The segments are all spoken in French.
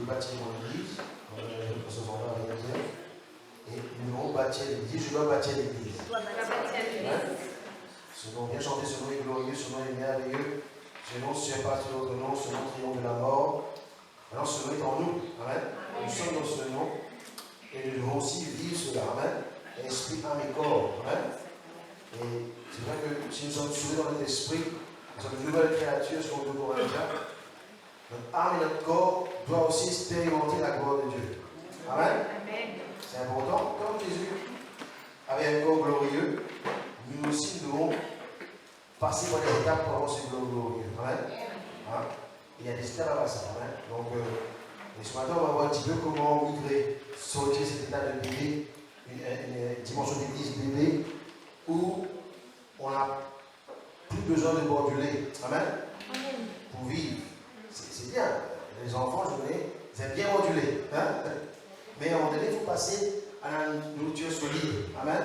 nous bâtirons l'église, comme ce sont là rien dire, et nous devons bâtir l'église, je dois bâtir l'église. Ce nom bien chanté, ce nom est glorieux, ce nom est merveilleux, ce nom surpasse notre nom, ce nom triomphe de la mort. Alors ce nom est en nous, amen. Nous sommes dans ce nom, et nous devons aussi vivre cela, amen. Esprit, âme et corps, amen. Et c'est vrai que si nous sommes sauvés dans notre esprit, nous sommes une nouvelle créature, selon 2 Corinthiens. Notre âme et notre corps doivent aussi expérimenter la gloire de Dieu. Amen. C'est important. Comme Jésus avait un corps glorieux, nous aussi devons passer par les étapes pour avoir ce corps glorieux. Amen. Hein? Il y a des étapes à passer. Amen. Donc, et ce matin, on va voir un petit peu comment migrer, sortir cet état de bébé, une dimension d'église bébé, où on n'a plus besoin de boire du lait. Amen. Pour vivre. C'est bien. Les enfants, je connais, ils aiment bien boire du lait. Hein? Mais à un moment donné, il faut passer à la nourriture solide. Amen.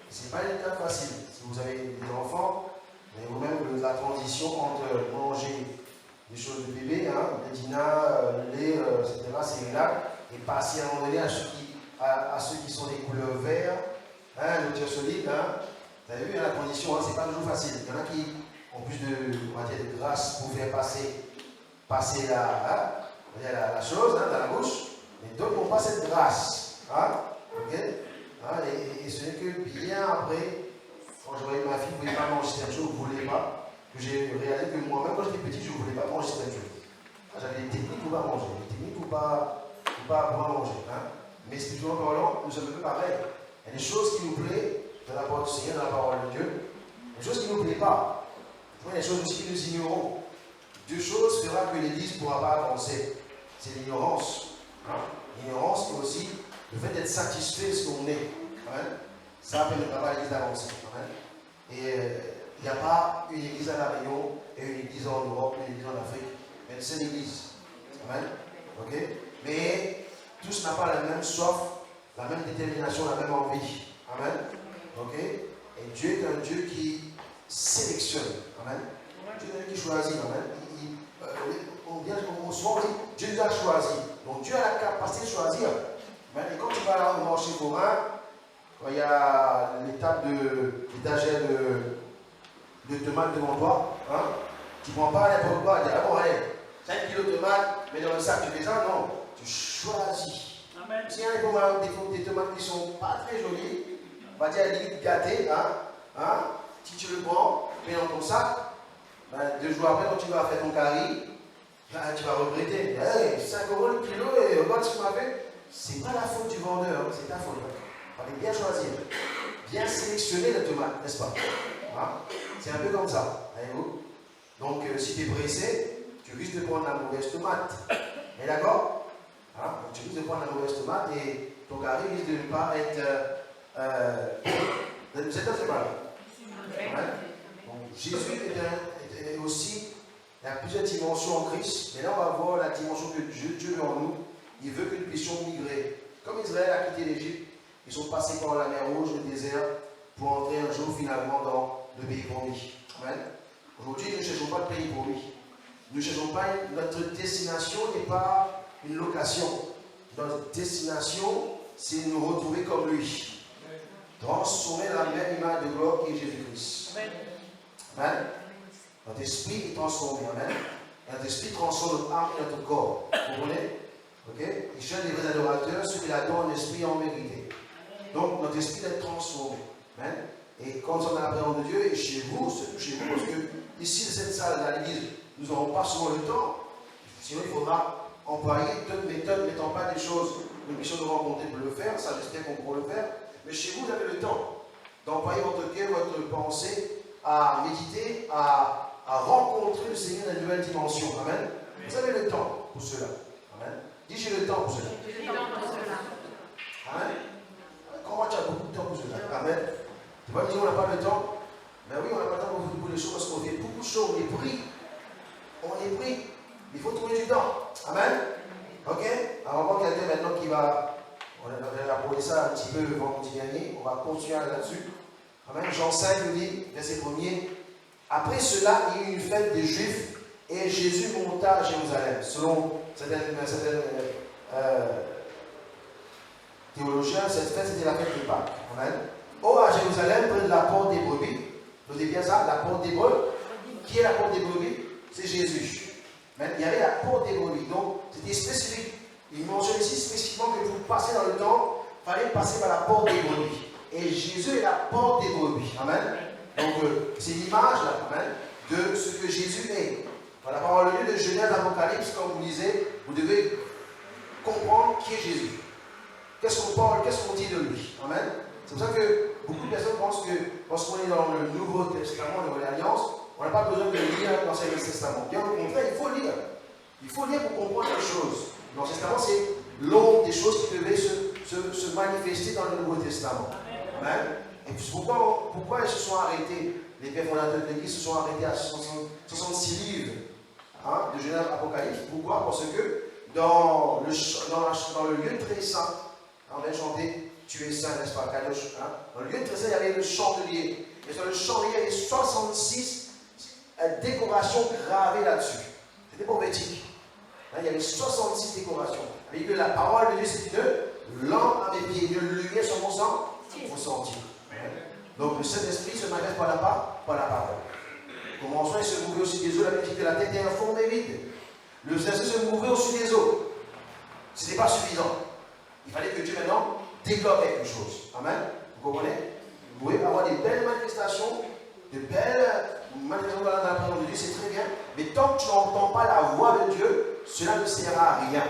Ce n'est pas une étape facile. Si vous avez des enfants, mais vous-même, la transition entre manger des choses de bébé, hein, le dîner, le lait, etc., c'est là, et passer à un moment donné à ceux qui sont des couleurs verts, hein, nourriture solide. Hein. Vous avez vu, hein, la transition, hein, ce n'est pas toujours facile. Il y en a qui ont plus de grâce pour faire passer la chose hein, dans la bouche, mais d'autres n'ont pas cette grâce. Hein, okay? Hein, et ce n'est que bien après, quand je voyais ma fille, vous ne voulez pas manger certaines choses, vous ne voulez pas, que j'ai réalisé que moi-même, quand j'étais petit, je ne voulais pas manger certaines choses. J'avais des techniques pour ne pas manger, des techniques pour ne pas manger. Hein. Mais spirituellement parlant, nous sommes un peu pareils. Il y a des choses qui nous plaisent dans la parole du Seigneur, dans la parole de Dieu, des choses qui ne nous plaisent pas. Il y a des choses aussi que nous ignorons. 2 choses fera que l'Église ne pourra pas avancer. C'est l'ignorance. Hein? L'ignorance et aussi le fait d'être satisfait de ce qu'on est. Amen. Ça ne permettra pas à l'Église d'avancer. Et il n'y a pas une Église à La Réunion et une Église en Europe, une Église en Afrique. Mais c'est l'Église. Amen. Okay? Mais tous n'ont pas la même soif, la même détermination, la même envie. Amen. Okay? Et Dieu est un Dieu qui sélectionne. Amen. Dieu est un Dieu qui choisit. Amen. Souvent on dit Dieu nous a choisi. Donc Dieu a la capacité de choisir. Et quand tu vas là au marché forain, quand il y a l'étagère de tomates devant toi, hein, tu ne prends pas n'importe quoi. Tu dis, ah bon, allez, 5 kilos de tomates, mais dans le sac, tu fais ça. Non, tu choisis. Amen. S'il y a des tomates qui ne sont pas très jolies, on va dire limite gâtées, hein, si tu le prends, tu mets dans ton sac, ben, 2 jours après, quand tu vas faire ton curry, tu vas regretter. Hey, 5 € le kilo et regarde ce que tu m'as fait. Ce n'est pas la faute du vendeur, c'est ta faute. Il fallait bien choisir, bien sélectionner les tomates, n'est-ce pas? Hein? C'est un peu comme ça. Voyez-vous? Donc, si tu es pressé, tu risques de prendre la mauvaise tomate. Et d'accord? Hein? Tu risques de prendre la mauvaise tomate et ton curry risque de ne pas être. C'est pas là. Donc, Jésus est aussi. Il y a plusieurs dimensions en Christ, mais là on va voir la dimension que Dieu veut en nous. Il veut que nous puissions migrer. Comme Israël a quitté l'Égypte, ils sont passés par la mer Rouge, le désert, pour entrer un jour finalement dans le pays promis. Amen. Aujourd'hui, nous ne cherchons pas le pays promis. Nous ne cherchons pas, notre destination n'est pas une location. Notre destination, c'est de nous retrouver comme lui. Transformer la même image de gloire qui est Jésus-Christ. Amen. Notre esprit est transformé. Amen. Et notre esprit transforme notre âme et notre corps. Vous comprenez? Okay? Il cherche des vrais adorateurs, ceux qui adorent en esprit et en vérité. Donc, notre esprit est transformé. Amen. Et quand nous sommes dans la présence de Dieu, et chez vous, parce que ici, dans cette salle, dans l'église, nous n'aurons pas souvent le temps. Sinon, il faudra employer d'autres méthodes, mettant pas des choses, nous puissions nous rencontrer pour le faire. Ça, j'espère qu'on pourra le faire. Mais chez vous, vous avez le temps d'employer votre cœur, votre pensée à méditer, à rencontrer le Seigneur dans une nouvelle dimension. Amen. Vous avez le temps pour cela. Amen. Dis, j'ai le temps pour cela. J'ai le temps pour cela. Amen. Comment tu as beaucoup de temps pour cela? Amen. Tu vas me dire, on n'a pas le temps. Mais oui, on n'a pas le temps pour beaucoup de choses parce qu'on fait beaucoup de choses. On est pris. Il faut trouver du temps. Amen. Ok. Alors, on va voir quelqu'un maintenant qui va. On a abordé ça un petit peu vendredi dernier. On va continuer là-dessus. Amen. Jean 5 nous dit, verset 1er. Après cela, il y eut une fête des Juifs et Jésus monta à Jérusalem. Selon certaines théologiens, cette fête c'était la fête de Pâques. Amen. Or à Jérusalem, près de la porte des brebis, vous dites bien ça, la porte des brebis. Qui est la porte des brebis? C'est Jésus. Amen. Il y avait la porte des brebis, donc c'était spécifique. Il mentionne ici spécifiquement que pour passer dans le temple, il fallait passer par la porte des brebis. Et Jésus est la porte des brebis. Amen. Donc c'est l'image là, amen, de ce que Jésus est. Dans la parole de Dieu de Genèse, Apocalypse, comme vous lisez, vous devez comprendre qui est Jésus. Qu'est-ce qu'on parle, qu'est-ce qu'on dit de lui. Amen. C'est pour ça que beaucoup de personnes pensent que lorsqu'on est dans le Nouveau Testament, la Nouvelle Alliance, on n'a pas besoin de lire l'Ancien Testament. Bien au contraire, il faut lire. Il faut lire pour comprendre les choses. L'Ancien Testament, c'est l'ombre des choses qui devaient se manifester dans le Nouveau Testament. Amen. Et puis pourquoi ils se sont arrêtés, les pères fondateurs de l'Église se sont arrêtés à 66 livres de Genèse Apocalypse. Pourquoi? Parce que dans le lieu très saint, on vient chanter Tu es saint, n'est-ce pas, Kadosh, dans le lieu très saint, il y avait le chandelier. Et sur le chandelier, il y avait 66 décorations gravées là-dessus. C'était prophétique. Il y avait 66 décorations. Avec que la parole de Dieu, c'est une lampe à mes pieds, une lumière sur mon sang, mon sentier. Donc le Saint-Esprit se manifeste par la parole. Commençons, il se mouvait au-dessus des eaux, la Bible dit que la tête est informe et vide. Le Saint-Esprit se mouvait au-dessus des eaux. Ce n'était pas suffisant. Il fallait que Dieu maintenant développe quelque chose. Amen. Vous comprenez? Vous pouvez avoir des belles manifestations, de belles manifestations dans la présence de Dieu, c'est très bien. Mais tant que tu n'entends pas la voix de Dieu, cela ne sert à rien.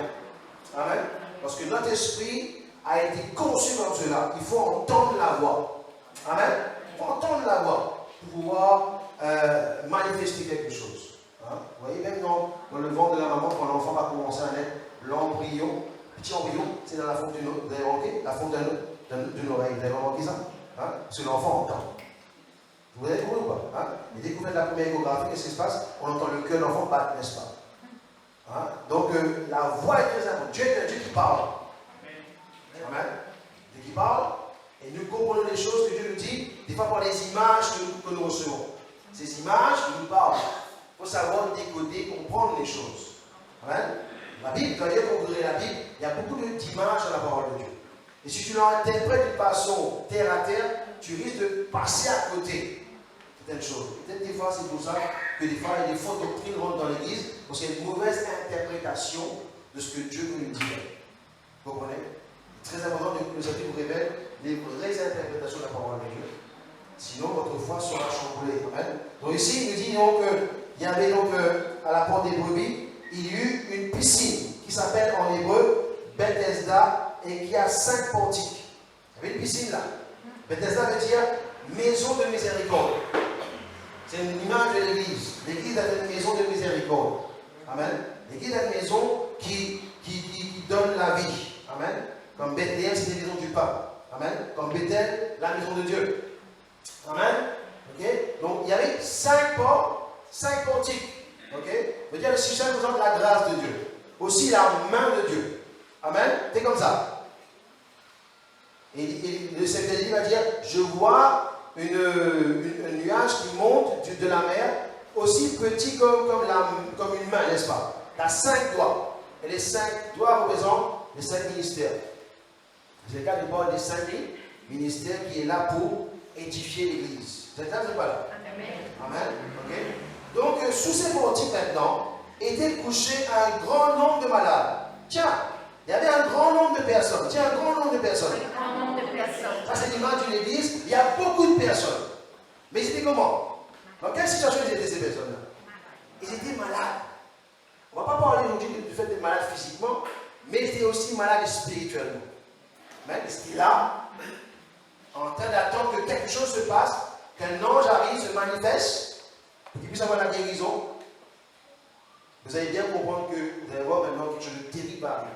Amen. Parce que notre esprit a été conçu comme cela. Il faut entendre la voix. Amen. Il faut entendre la voix pour pouvoir manifester quelque chose. Vous voyez, même dans le ventre de la maman, quand l'enfant va commencer à naître, l'embryon, petit embryon, c'est dans la forme d'une oreille. Vous avez remarqué? La forme d'une oreille. Vous avez remarqué ça? Parce que l'enfant entend. Vous avez compris ou pas? Les découvertes de la première échographie, qu'est-ce qui se passe? On entend le cœur de l'enfant battre, n'est-ce pas? Donc la voix est très importante. Dieu est un Dieu qui parle. Amen. Dieu qui parle. Et nous comprenons les choses que Dieu nous dit, des fois par les images que nous recevons. Ces images qui nous parlent. Il faut savoir décoder, comprendre les choses. Amen. La Bible, quand vous ouvrez la Bible, il y a beaucoup d'images dans la parole de Dieu. Et si tu l'interprètes de façon terre à terre, tu risques de passer à côté de certaines choses. Peut-être des fois, c'est pour ça que des fois, il y a des fausses doctrines rentrent dans l'Église, parce qu'il y a une mauvaise interprétation de ce que Dieu veut nous dire. Vous comprenez? C'est très important que le Seigneur vous révèle les vraies interprétations de la parole de Dieu. Sinon, votre foi sera chamboulée. Amen. Donc ici, il nous dit donc qu'il y avait donc à la porte des brebis, il y eut une piscine qui s'appelle en hébreu Bethesda et qui a 5 portiques. Il y avait une piscine là. Bethesda veut dire maison de miséricorde. C'est une image de l'église. L'église est une maison de miséricorde. Amen. L'église est une maison qui donne la vie. Amen. Comme Bethléem, c'est la maison du pape. Amen. Comme Bethel, la maison de Dieu. Amen. Okay. Donc il y avait 5 portes, 5 portiques. Ok? Veut dire le système représente la grâce de Dieu. Aussi la main de Dieu. Amen. C'est comme ça. Et le Seigneur va dire, je vois un nuage qui monte de la mer, aussi petit comme une main, n'est-ce pas? Tu as 5 doigts. Et les 5 doigts représentent les 5 ministères. C'est le cas de Paul des 5 ministères qui est là pour édifier l'Église. C'est ça, c'est pas là? Amen. Amen. Ok? Donc, sous ces portiques maintenant, étaient couchés un grand nombre de malades. Tiens, il y avait un grand nombre de personnes. Tiens, un grand nombre de personnes. Un grand nombre de personnes. Ça, c'est l'image d'une église. Il y a beaucoup de personnes. Mais ils étaient comment? Dans quelle situation ils étaient ces personnes-là? Ils étaient malades. On ne va pas parler aujourd'hui du fait d'être malade physiquement, mais ils étaient aussi malades spirituellement. Mais ils étaient là, en train d'attendre que quelque chose se passe, qu'un ange arrive, se manifeste, qu'il puisse avoir la guérison. Vous allez bien comprendre que vous allez voir maintenant quelque chose de terrible va arriver.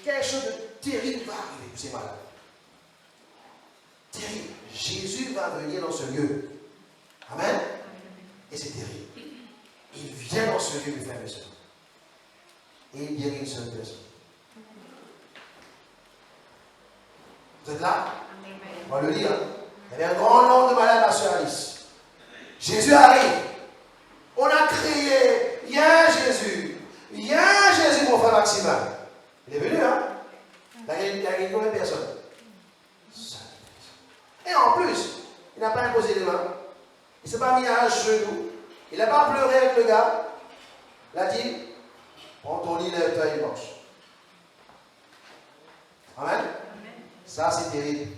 Quelque chose de terrible va arriver pour ces malades. Terrible. Jésus va venir dans ce lieu. Amen. Et c'est terrible. Il vient dans ce lieu, mes frères et sœurs. Et il guérit une seule personne. Vous êtes là? On va le lire. Il y avait un grand nombre de malades, ma soeur Alice. Jésus arrive. On a crié, il y a un maximum. Il est venu, hein? Il a gagné combien de personnes? 5 personnes. Et en plus, il n'a pas imposé les mains. Il ne s'est pas mis à un genou. Il n'a pas pleuré avec le gars. Il a dit, prends ton lit, lève-toi et marche. Amen. Ça, c'est terrible.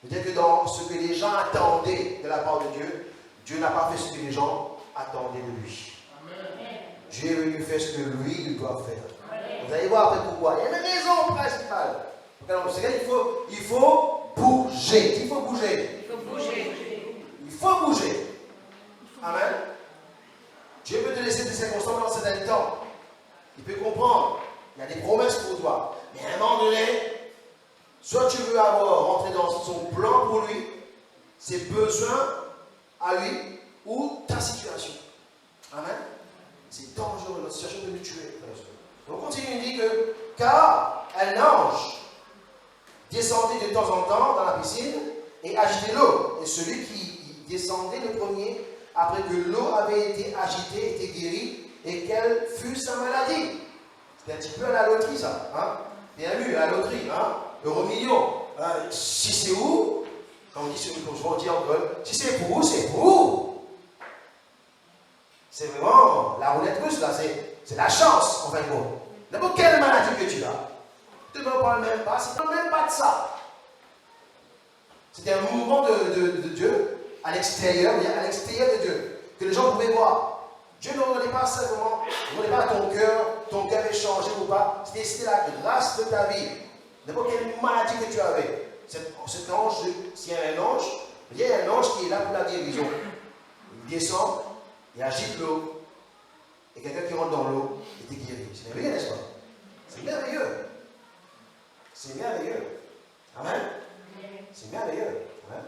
C'est-à-dire que dans ce que les gens attendaient de la part de Dieu, Dieu n'a pas fait ce que les gens attendaient de lui. Amen. Dieu est venu faire ce que lui, il doit faire. Amen. Vous allez voir après pourquoi. Il y a une raison principale. Il faut bouger. Il faut bouger. Il faut bouger. Il faut bouger. Amen. Dieu peut te laisser des circonstances dans certains temps. Il peut comprendre. Il y a des promesses pour toi. Mais à un moment donné, soit tu veux rentrer dans son plan pour lui, ses besoins à lui, ou ta situation. Amen. C'est dangereux, notre situation peut nous tuer. On continue, il dit que, car un ange descendait de temps en temps dans la piscine et agitait l'eau. Et celui qui descendait le premier, après que l'eau avait été agitée, était guéri, et quelle fut sa maladie. C'est un petit peu à la loterie, ça. Hein? Bien vu, à la loterie. Hein? Euro-million. Si c'est où, comme on dit sur le on dit encore, si c'est pour où, c'est pour où. C'est vraiment la roulette russe, là. C'est la chance, en fin de compte. N'importe quelle maladie que tu as. Tu ne parles même pas, c'est même pas de ça. C'était un mouvement de Dieu à l'extérieur de Dieu, que les gens pouvaient voir. Dieu ne regardait pas simplement, ne regardait pas ton cœur est changé ou pas. C'était la grâce de ta vie. N'importe quelle maladie que tu avais. Cet ange, s'il y a un ange, il y a un ange qui est là pour la guérison. Il descend, il agite l'eau, et quelqu'un qui rentre dans l'eau est guéri. C'est merveilleux, n'est-ce pas? C'est merveilleux. C'est merveilleux. Amen. C'est merveilleux. Amen.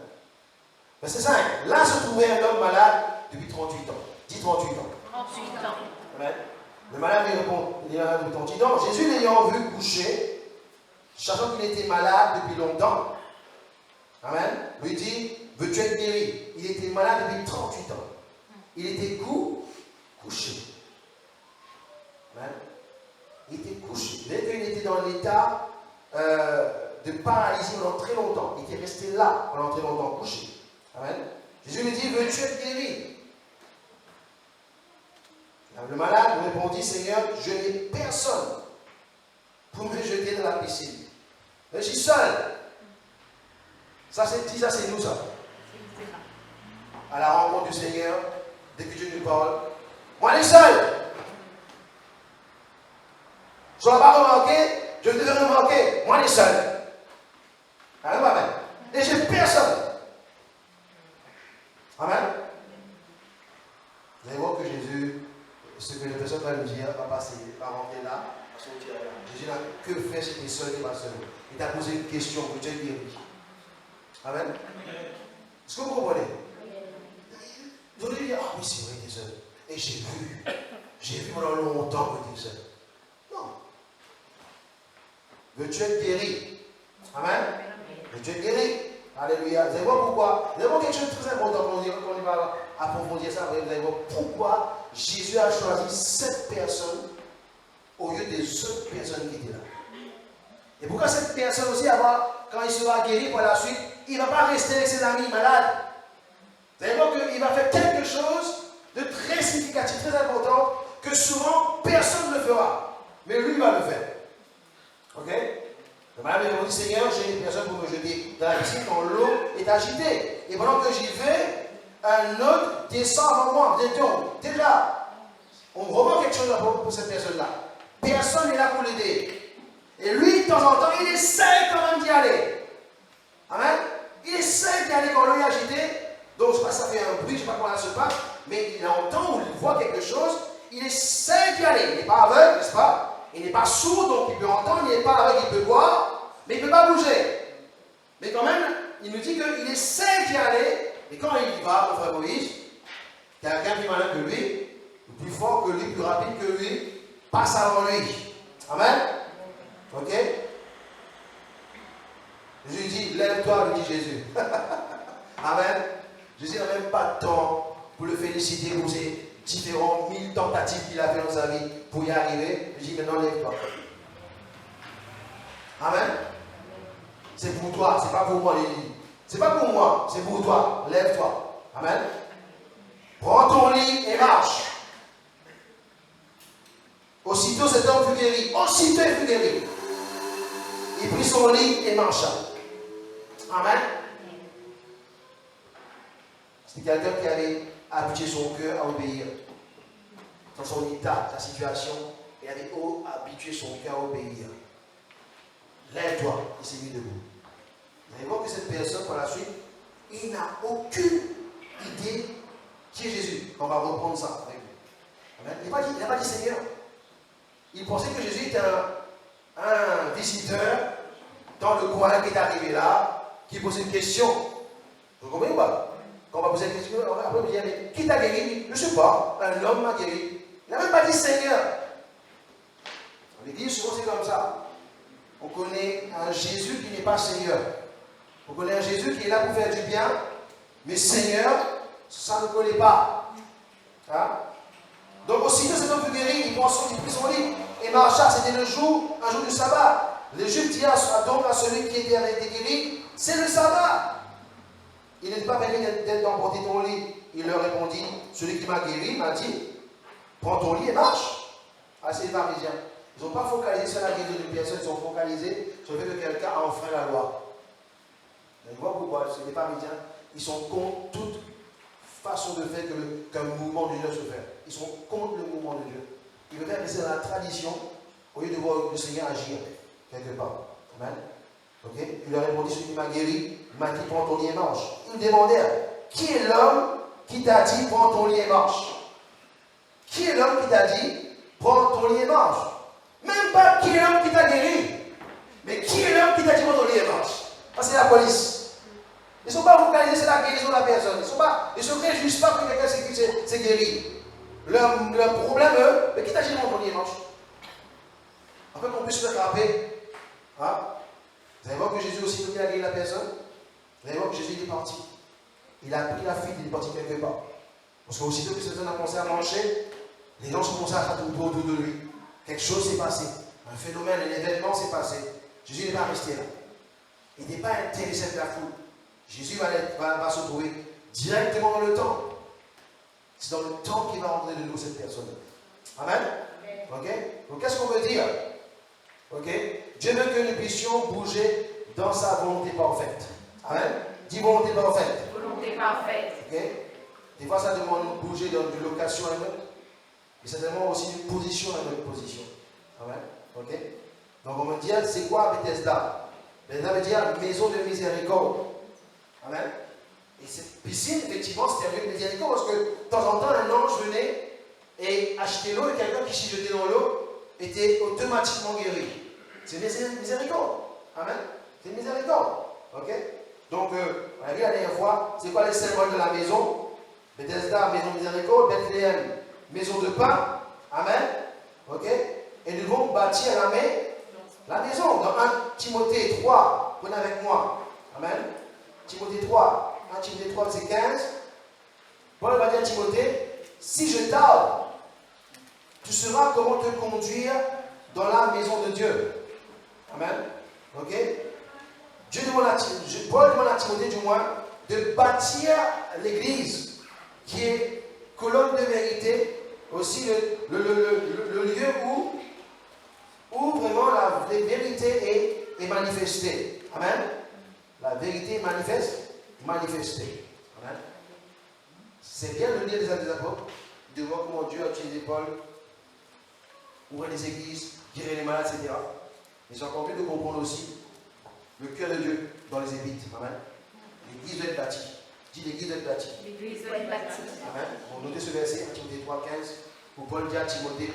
Verset 5. Là se trouvait un homme malade depuis 38 ans. Dis 38 ans. 38 ans. Amen. Le malade lui répond, il est malade depuis 38 ans. Jésus l'ayant vu coucher, sachant qu'il était malade depuis longtemps, amen, lui dit, veux-tu être guéri? Il était malade depuis 38 ans. Il était couché. Amen. Il était couché. Dès qu'il était dans l'état de paralysie pendant très longtemps. Il était resté là pendant très longtemps, couché. Amen. Jésus lui dit, veux-tu être guéri? Le malade lui répondit, Seigneur, je n'ai personne pour me jeter dans la piscine. Je suis seul. Ça, c'est nous, ça. À la rencontre du Seigneur, dès que Dieu nous parle, moi, je suis seul. Je ne l'ai pas remarqué, je devais remarquer, moi, je suis seul. Amen. Et je n'ai personne. Amen. Vous allez voir que Jésus, ce que les personnes vont nous dire, va passer, va rentrer là, va sortir là. Jésus n'a que fait, c'était seul et pas seul. Il t'a posé une question, que tu as dit. Amen. Est-ce que vous comprenez? Vous allez dire, ah oui, c'est vrai, tu es seul. Et j'ai vu pendant longtemps que tu es seul. Non. Veux-tu être guéri? Amen. Veux-tu être guéri? Alléluia. Vous allez voir pourquoi. Vous allez voir quelque chose de très important quand on va approfondir ça. Vous allez voir pourquoi Jésus a choisi cette personne au lieu des autres personnes qui étaient là. Et pourquoi cette personne aussi, quand il sera guéri par la suite, il ne va pas rester avec ses amis malades. Vous allez voir qu'il va faire quelque chose de très significatif, très important, que souvent personne ne le fera. Mais lui va le faire. Ok? Le malade me dit, Seigneur, j'ai une personne pour me jeter dans la piscine quand l'eau est agitée. Et pendant que j'y vais, un autre descend avant moi. Déjà, on remarque quelque chose pour cette personne-là. Personne n'est là pour l'aider. Et lui, de temps en temps, il essaie quand même d'y aller. Amen. Il essaie d'y aller quand l'eau est agitée. Donc, je ne sais pas si ça fait un bruit, je ne sais pas comment ça se passe, mais il entend ou il voit quelque chose. Il essaie d'y aller. Il n'est pas aveugle, n'est-ce pas? Il n'est pas sourd, donc il peut entendre. Il n'est pas aveugle, il peut voir, mais il ne peut pas bouger. Mais quand même, il nous dit qu'il essaie d'y aller. Et quand il y va, mon frère Moïse, quelqu'un plus malin que lui, plus fort que lui, plus rapide que lui, passe avant lui. Amen. Ok? Jésus dit, lève-toi, lui dit Jésus. Amen. Jésus n'a même pas de temps pour le féliciter pour ses différentes 1000 tentatives qu'il a fait dans sa vie pour y arriver. Je dis maintenant lève-toi. Amen. C'est pour toi, c'est pas pour moi, Lily. C'est pas pour moi, c'est pour toi. Lève-toi. Amen. Prends ton lit et marche. Aussitôt cet homme fut guéri. Aussitôt il fut guéri. Il prit son lit et marcha. Amen. C'était quelqu'un qui avait habitué son cœur à obéir. Dans son état, sa situation, il avait habitué son cœur à obéir. Lève-toi, il s'est mis debout. Vous allez voir que cette personne, par la suite, il n'a aucune idée qui est Jésus. On va reprendre ça avec lui. Amen. Il n'a pas dit Seigneur. Il pensait que Jésus était un visiteur dans le coin qui est arrivé là, qui posait une question. Vous comprenez ou pas? Quand on va poser une question, après on va dire, mais qui t'a guéri? Je ne sais pas, un homme m'a guéri. Il n'a même pas dit Seigneur. On l'église, souvent c'est comme ça. On connaît un Jésus qui n'est pas Seigneur. On connaît un Jésus qui est là pour faire du bien, mais Seigneur, ça ne connaît pas. Hein? Donc aussitôt cet homme fut guéri, il prit son lit et marcha. C'était un jour du sabbat. Les Juifs dirent donc à celui qui avait été guéri, c'est le sabbat. Il n'est pas venu d'être d'emporter ton lit. Il leur répondit, celui qui m'a guéri m'a dit, prends ton lit et marche. Ah, c'est les pharisiens. Ils n'ont pas focalisé sur la guérison d'une personne, ils sont focalisés sur le fait que quelqu'un a enfreint la loi. Vous voyez pourquoi? C'est les pharisiens. Ils sont contre toute façon de faire qu'un mouvement de Dieu se fait. Ils sont contre le mouvement de Dieu. Ils veulent rester dans la tradition au lieu de voir le Seigneur agir quelque part. Amen. Okay? Il leur répondit, celui qui m'a guéri m'a dit, prends ton lit et marche. Ils demandèrent, qui est l'homme qui t'a dit, prends ton lit et marche? Qui est l'homme qui t'a dit, prends ton lit et marche? Même pas qui est l'homme qui t'a guéri, mais qui est l'homme qui t'a dit, prends ton lit et marche? Ça, c'est la police. Ils ne sont pas focalisés sur la guérison de la personne. Ils ne se réjouissent pas que quelqu'un s'est guéri. Leur problème, eux, mais qui t'a dit, prends ton lit et marche? Afin qu'on puisse le frapper. Hein? Vous allez voir que Jésus aussi, quand il a guéri la personne, vous allez voir que Jésus est parti. Il a pris la fuite, il est parti quelque part. Parce qu'aussitôt que cette personne a commencé à marcher, les gens sont commencés à faire autour de lui. Quelque chose s'est passé. Un phénomène, un événement s'est passé. Jésus n'est pas resté là. Il n'est pas intéressé de la foule. Jésus va se trouver directement dans le temps. C'est dans le temps qu'il va rentrer de nous cette personne. Amen. Ok? Donc qu'est-ce qu'on veut dire? Ok? Dieu veut que nous puissions bouger dans sa volonté parfaite. Amen. Dis volonté parfaite. Volonté parfaite. Ok? Des fois, ça demande de bouger d'une location à une autre. Mais ça demande aussi d'une position à une autre position. Amen. Ok? Donc on va dire, c'est quoi Bethesda? Bethesda veut dire maison de miséricorde. Amen. Et cette piscine, effectivement, c'était un lieu de miséricorde parce que de temps en temps, un ange venait et achetait l'eau et quelqu'un qui s'y jetait dans l'eau était automatiquement guéri. C'est miséricorde. Amen. C'est miséricorde. Ok? Donc, on a vu la dernière fois, c'est quoi les symboles de la maison? Bethesda, maison de miséricorde, Bethléem, maison de pain. Amen. Ok? Et nous devons bâtir la maison. Dans 1 Timothée 3, prenez avec moi. Amen. Timothée 3, 1 Timothée 3, c'est 15. Paul va dire à Timothée, si je tarde, tu sauras comment te conduire dans la maison de Dieu. Amen. Ok? Paul demande à Timothée, du moins, de bâtir l'église, qui est colonne de vérité, aussi le lieu où vraiment la vérité est manifestée. Amen. La vérité est manifestée. Amen. C'est bien de lire les Actes des Apôtres, de voir comment Dieu a utilisé Paul, ouvrir les églises, guérir les malades, etc. Mais c'est encore mieux de comprendre aussi le cœur de Dieu dans les épîtres. Amen. L'église doit être bâtie. Dis l'église doit être bâtie. L'église doit être bâtie. Amen. On note ce verset, Timothée 3, 15, où Paul dit à Timothée,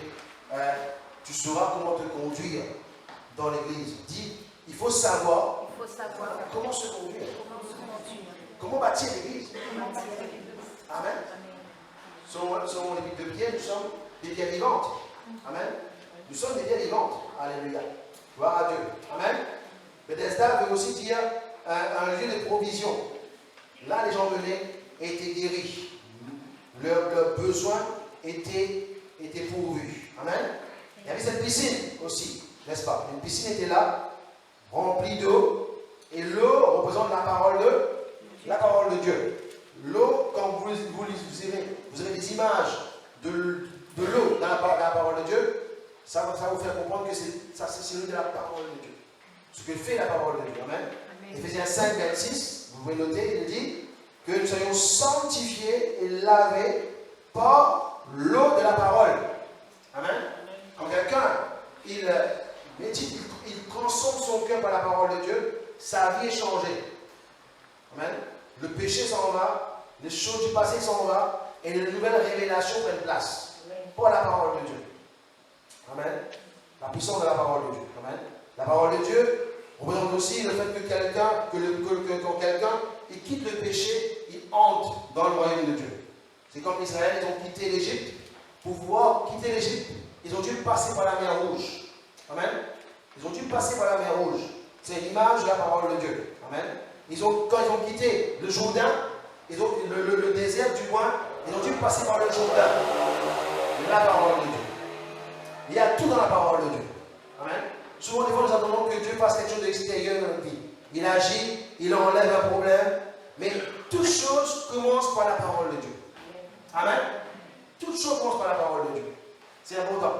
tu sauras comment te conduire dans l'église. Dis, il faut savoir comment se conduire. Comment bâtir l'église. Amen. Selon l'épître de Pierre, nous sommes des pierres vivantes. Amen. Nous sommes des pierres vivantes. Alléluia. Gloire à Dieu. Amen. Bethesda veut aussi dire un lieu de provision. Là, les gens venaient et étaient guéris. Leurs besoins était pourvu. Amen. Il y avait cette piscine aussi, n'est-ce pas? Une piscine était là, remplie d'eau, et l'eau représente la parole de Dieu. L'eau, quand vous avez des images de l'eau dans la parole de Dieu, ça va vous faire comprendre que c'est l'eau de la parole de Dieu. Ce que fait la parole de Dieu. Amen. Éphésiens 5, 26, vous pouvez noter, il dit que nous soyons sanctifiés et lavés par l'eau de la parole. Amen. Quand quelqu'un, il médite, il transforme son cœur par la parole de Dieu, sa vie est changée. Amen. Le péché s'en va, les choses du passé s'en vont, et de nouvelles révélations prennent place. Par la parole de Dieu. Amen. La puissance de la parole de Dieu. Amen. La parole de Dieu représente aussi le fait que quand quelqu'un il quitte le péché, il entre dans le royaume de Dieu. C'est comme Israël, ils ont quitté l'Égypte. Pour pouvoir quitter l'Égypte, ils ont dû passer par la mer Rouge. Amen. Ils ont dû passer par la mer Rouge. C'est l'image de la parole de Dieu. Amen. Quand ils ont quitté le Jourdain, le désert du moins, ils ont dû passer par le Jourdain. La parole de Dieu. Il y a tout dans la parole de Dieu. Amen. Souvent, des fois, nous attendons que Dieu fasse quelque chose d'extérieur dans notre vie. Il agit, il enlève un problème, mais toute chose commence par la parole de Dieu. Amen. Toute chose commence par la parole de Dieu. C'est important.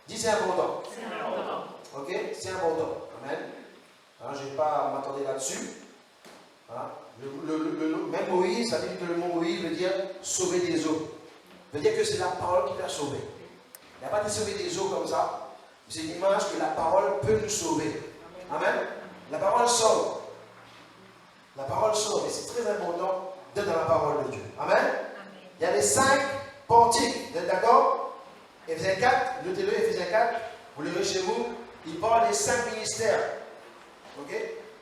Dis c'est important. C'est important. Ok? C'est important. Amen. Hein, je ne vais pas m'attendre là-dessus. Hein? Même Moïse, ça veut dire que le mot Moïse veut dire sauver des eaux. Veut dire que c'est la parole qui l'a sauvé. Il n'a pas été sauvé des eaux comme ça. C'est une image que la parole peut nous sauver. Amen. La parole sauve. La parole sauve. Et c'est très important d'être dans la parole de Dieu. Amen. Il y a les 5 portiques. Vous êtes d'accord? Éphésiens 4, notez-le, Éphésiens 4. Vous le verrez chez vous. Il parle des 5 ministères. Ok?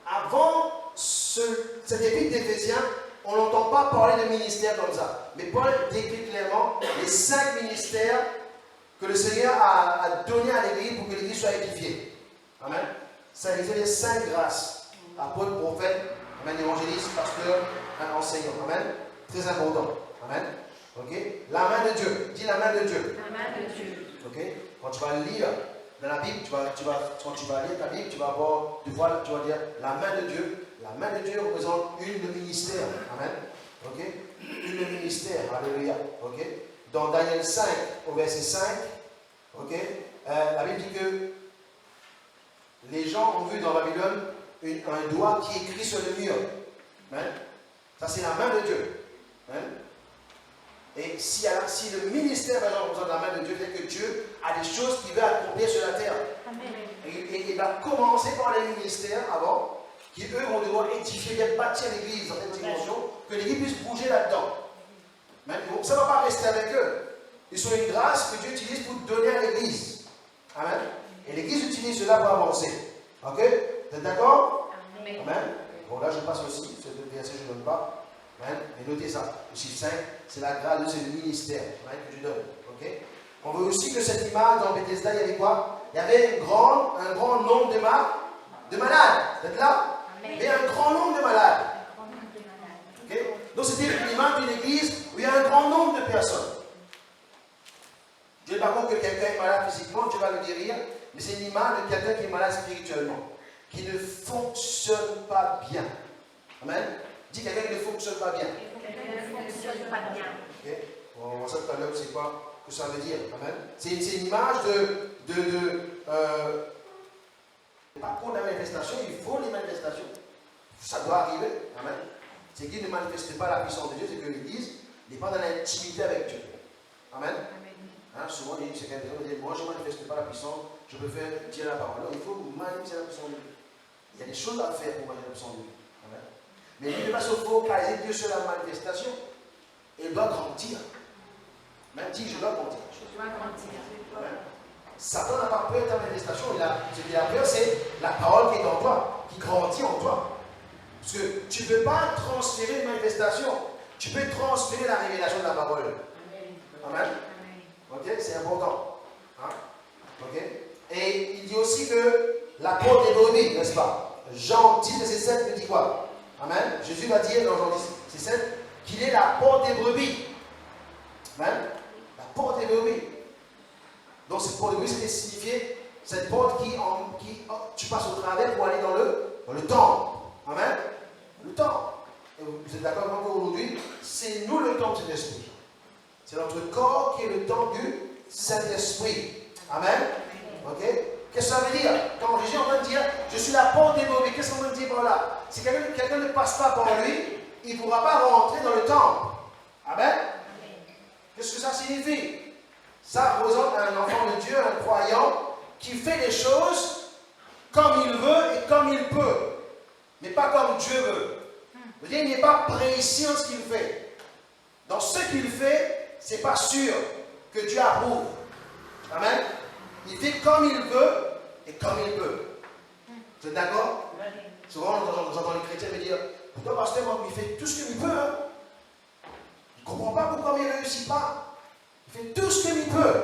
Avant cette épître d'Éphésiens, on n'entend pas parler de ministère comme ça. Mais Paul décrit clairement les 5 ministères que le Seigneur a donné à l'Église pour que l'Église soit édifiée. Amen. Ça veut dire les 5 grâces. Apôtre, prophète, amen, évangéliste, pasteur, enseignant. Amen. Très important. Amen. Ok. La main de Dieu. Dis la main de Dieu. La main de Dieu. Ok. Quand tu vas lire dans la Bible, quand tu vas lire ta Bible, tu vas dire la main de Dieu. La main de Dieu représente une ministère. Amen. Ok. Une ministère. Alléluia. Ok. Dans Daniel 5, au verset 5, okay, la Bible dit que les gens ont vu dans Babylone un doigt qui écrit sur le mur. Amen. Ça, c'est la main de Dieu. Amen. Et si le ministère représente la main de Dieu, c'est que Dieu a des choses qu'il veut accomplir sur la terre. Amen. Et il va commencer par les ministères avant, qui eux vont devoir édifier, bien bâtir l'église dans cette dimension, que l'église puisse bouger là-dedans. Ça ne va pas rester avec eux. Ils sont une grâce que Dieu utilise pour donner à l'église. Amen. Et l'église utilise cela pour avancer. Ok? Vous êtes d'accord? Amen. Amen. Bon, là, je passe aussi. Ce verset, je ne donne pas. Amen. Mais notez ça. Le chiffre 5, c'est la grâce de ce ministère, amen, que je donne. Ok? On veut aussi que cette image dans Bethesda, il y avait quoi? Il y avait un grand nombre de malades. Vous êtes là? Amen. Mais un grand nombre de malades. Okay? Donc c'était une image d'une église où il y a un grand nombre de personnes. Dieu n'est pas contre que quelqu'un est malade physiquement, Dieu va le guérir, mais c'est une image de quelqu'un qui est malade spirituellement, qui ne fonctionne pas bien. Amen. Dis quelqu'un qui ne fonctionne pas bien. Quelqu'un qui ne fonctionne pas bien. Okay? On va voir ça tout à l'heure, c'est quoi que ça veut dire. Amen. C'est une image pas contre la manifestation, il faut les manifestations. Ça doit arriver. Amen. C'est qu'il ne manifeste pas la puissance de Dieu, c'est que l'Église n'est pas dans l'intimité avec Dieu. Amen. Hein, souvent, c'est quelqu'un qui dit, moi je ne manifeste pas la puissance, je préfère dire la parole. Alors, il faut manifester la puissance de Dieu. Il y a des choses à faire pour manifester la puissance de Dieu. Amen. Mais il ne peut pas se focaliser Dieu sur la manifestation. Il doit grandir. Même dit, je dois grandir. Je dois grandir. Amen. Satan n'a pas peur de ta manifestation. Ce qu'il a peur, c'est la parole qui est en toi, qui grandit en toi. Parce que tu ne peux pas transférer une manifestation. Tu peux transférer la révélation de la parole. Amen. Amen. Ok, c'est important. Hein? Ok. Et il dit aussi que la porte des brebis, n'est-ce pas? Jean 10, verset 7 nous dit quoi? Amen. Jésus va dire dans Jean 10, verset 7 qu'il est la porte des brebis. Amen. La porte des brebis. Donc cette porte des brebis, c'était signifié cette porte tu passes au travers pour aller dans le temple. Amen. Le temple. Et vous êtes d'accord avec moi qu'aujourd'hui, c'est nous le temple de Saint-Esprit. C'est notre corps qui est le temple du Saint-Esprit. Amen. Ok? Qu'est-ce que ça veut dire? Quand Jésus est en train de dire, je suis la porte des brebis, qu'est-ce qu'on veut dire par là? Si quelqu'un ne passe pas par lui, il ne pourra pas rentrer dans le temple. Amen. Qu'est-ce que ça signifie? Ça représente un enfant de Dieu, un croyant, qui fait les choses comme il veut et comme il peut, mais pas comme Dieu veut. C'est-à-dire, il n'est pas précis en ce qu'il fait. Dans ce qu'il fait, ce n'est pas sûr que Dieu approuve. Amen. Il fait comme il veut et comme il peut. Vous êtes d'accord? Souvent, on entend les chrétiens me dire, pourtant, pasteur, il fait tout ce qu'il peut. Hein. Il ne comprend pas pourquoi il ne réussit pas. Il fait tout ce qu'il peut.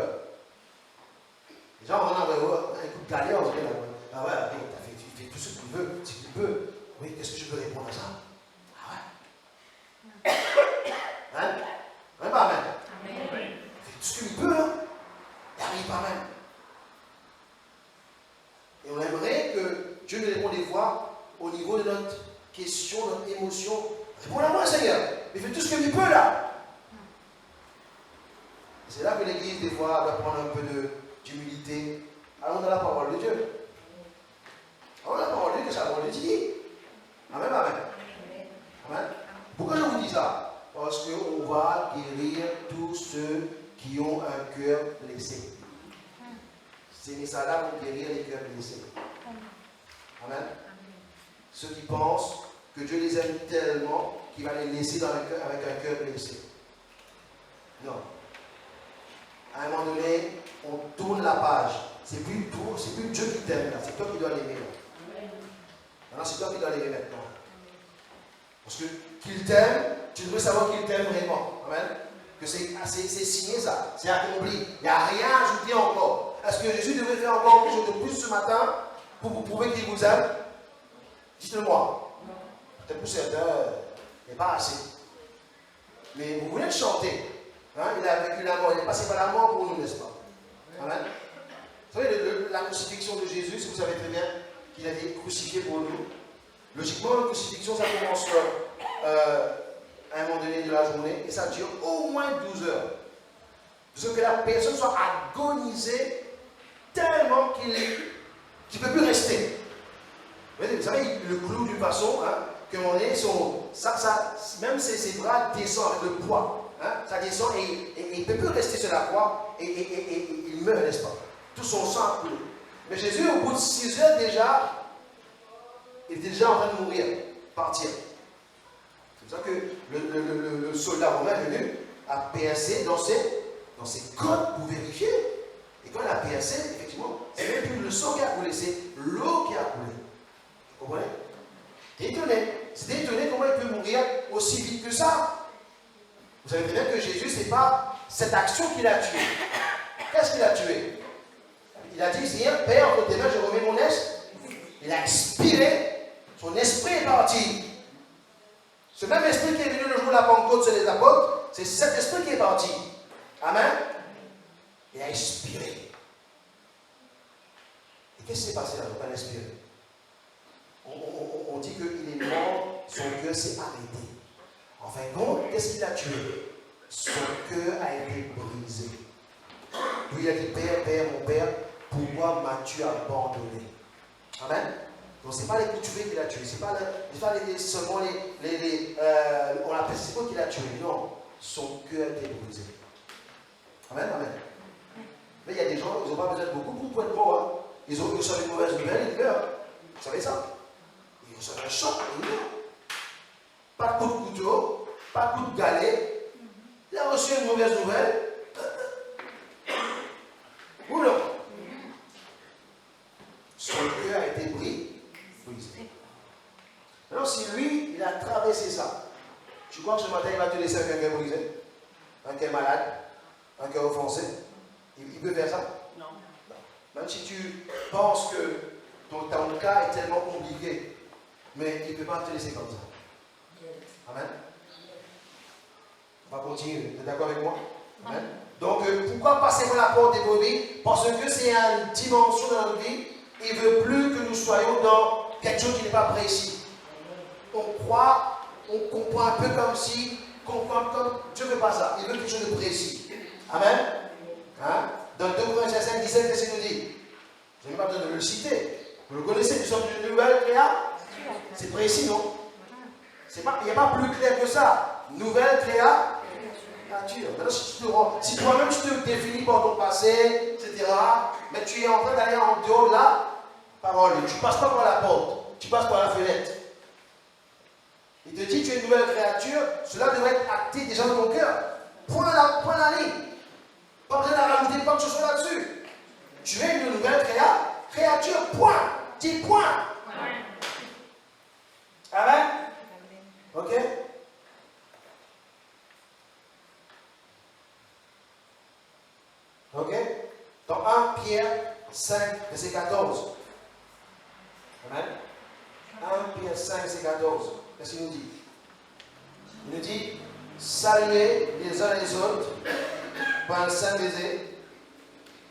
Les gens, on a un coup de galère, on se dit, ah ouais, il fait tout ce qu'il veut, ce qu'il peut. Oui, qu'est-ce que je peux répondre à ça? Ah ouais. Hein? Même pas même. Il fait tout ce qu'il peut, hein. Il n'arrive pas même. Et on aimerait que Dieu nous réponde des fois au niveau de notre question, notre émotion. Réponds-la-moi, Seigneur. Il fait tout ce qu'il peut là. C'est là que l'Église, des fois, doit prendre un peu d'humilité. Allons dans la parole de Dieu. Allons dans la parole de Dieu, que sa parole de Dieu. Amen, amen. Amen. Pourquoi je vous dis ça? Parce qu'on va guérir tous ceux qui ont un cœur blessé. Ces messages-là vont guérir les cœurs blessés. Amen. Ceux qui pensent que Dieu les aime tellement qu'il va les laisser avec un cœur blessé. Non. À un moment donné, on tourne la page. C'est plus Dieu qui t'aime là, c'est toi qui dois l'aimer là. Maintenant, c'est toi qui dois l'aimer maintenant. Parce que qu'il t'aime, tu devrais savoir qu'il t'aime vraiment. Amen. Que c'est signé ça, c'est accompli. Il n'y a rien à ajouter encore. Est-ce que Jésus devrait faire encore quelque chose de plus ce matin pour vous prouver qu'il vous aime? Dites-le-moi. Peut-être pour certains, il n'est pas assez. Mais vous voulez le chanter. Hein? Il a vécu la mort, il est passé par la mort pour nous, n'est-ce pas? Amen. Vous savez, la crucifixion de Jésus, vous savez très bien qu'il a été crucifié pour nous. Logiquement, la crucifixion, ça commence à un moment donné de la journée et ça dure au moins 12 heures. De sorte que la personne soit agonisée tellement qu'il ne peut plus rester. Vous savez, le clou du bâton, hein, qu'à un moment donné, même ses bras descendent avec le poids. Hein, ça descend et il ne peut plus rester sur la croix et il meurt, n'est-ce pas? Tout son sang a coulé. Mais Jésus, au bout de 6 heures déjà, il était déjà en train de mourir, partir. C'est pour ça que le soldat romain est venu, a percé dans ses côtes pour vérifier. Et quand il a percé, effectivement, c'est même plus le sang qui a coulé, c'est l'eau qui a coulé. Vous comprenez? C'était étonné comment il peut mourir aussi vite que ça. Vous savez très bien que Jésus, ce n'est pas cette action qu'il a tué. Qu'est-ce qu'il a tué? Il a dit, Seigneur, Père, entre tes mains, je remets mon esprit. Il a expiré, son esprit est parti. Ce même esprit qui est venu le jour de la Pentecôte sur les apôtres, c'est cet esprit qui est parti. Amen. Il a expiré. Et qu'est-ce qui s'est passé là, quand il a expiré? On dit qu'il est mort, son cœur s'est arrêté. En fin de compte, qu'est-ce qu'il a tué? Son cœur a été brisé. Puis il a dit, Père, Père, mon Père, pourquoi m'as-tu abandonné? Amen. Donc ce n'est pas les coups de tuer qu'il a tué, ce n'est pas seulement on appelle c'est pas qu'il a tué, non. Son cœur a été brisé. Amen, amen. Mais il y a des gens, ils n'ont pas besoin de beaucoup pour être morts. Hein. Ils reçoivent une mauvaise nouvelle, ils meurent. Vous savez ça? Ils reçoivent un choc et ils meurent. Pas de coup de couteau, pas de coup de galet. Il a reçu une mauvaise nouvelle. Ou non? Son cœur a été brisé. Alors si lui, il a traversé ça, tu crois que ce matin, il va te laisser avec un cœur brisé? Un cœur malade? Un cœur offensé? Il peut faire ça? Non. Même si tu penses que ton cas est tellement compliqué, mais il ne peut pas te laisser comme ça. Amen. On va continuer. Vous êtes d'accord avec moi? Amen. Donc, pourquoi passer par la porte des brebis? Parce que c'est une dimension de notre vie. Il ne veut plus que nous soyons dans quelque chose qui n'est pas précis. On croit, on comprend un peu comme si, comme Dieu ne veut pas ça. Il veut quelque chose de précis. Amen. Hein? Dans 2 Corinthiens 5, 17, qu'est-ce qu'il nous dit? Je n'ai pas besoin de le citer. Vous le connaissez, nous sommes une nouvelle créature. C'est précis, non? Il n'y a pas plus clair que ça. Nouvelle créature. Maintenant, si toi-même tu te définis par ton passé, etc., mais tu es en train d'aller en dehors de la parole, tu ne passes pas par la porte, tu passes par la fenêtre. Il te dit tu es une nouvelle créature, cela devrait être acté déjà dans ton cœur. Point la ligne. Pas besoin de rajouter quoi que ce soit là-dessus. Tu es une nouvelle créature, point. Dis point. Amen. Ok? Ok? Dans 1 Pierre 5, verset 14. Amen. 1 Pierre 5, verset 14. Qu'est-ce qu'il nous dit? Il nous dit, saluez les uns les autres par un saint baiser.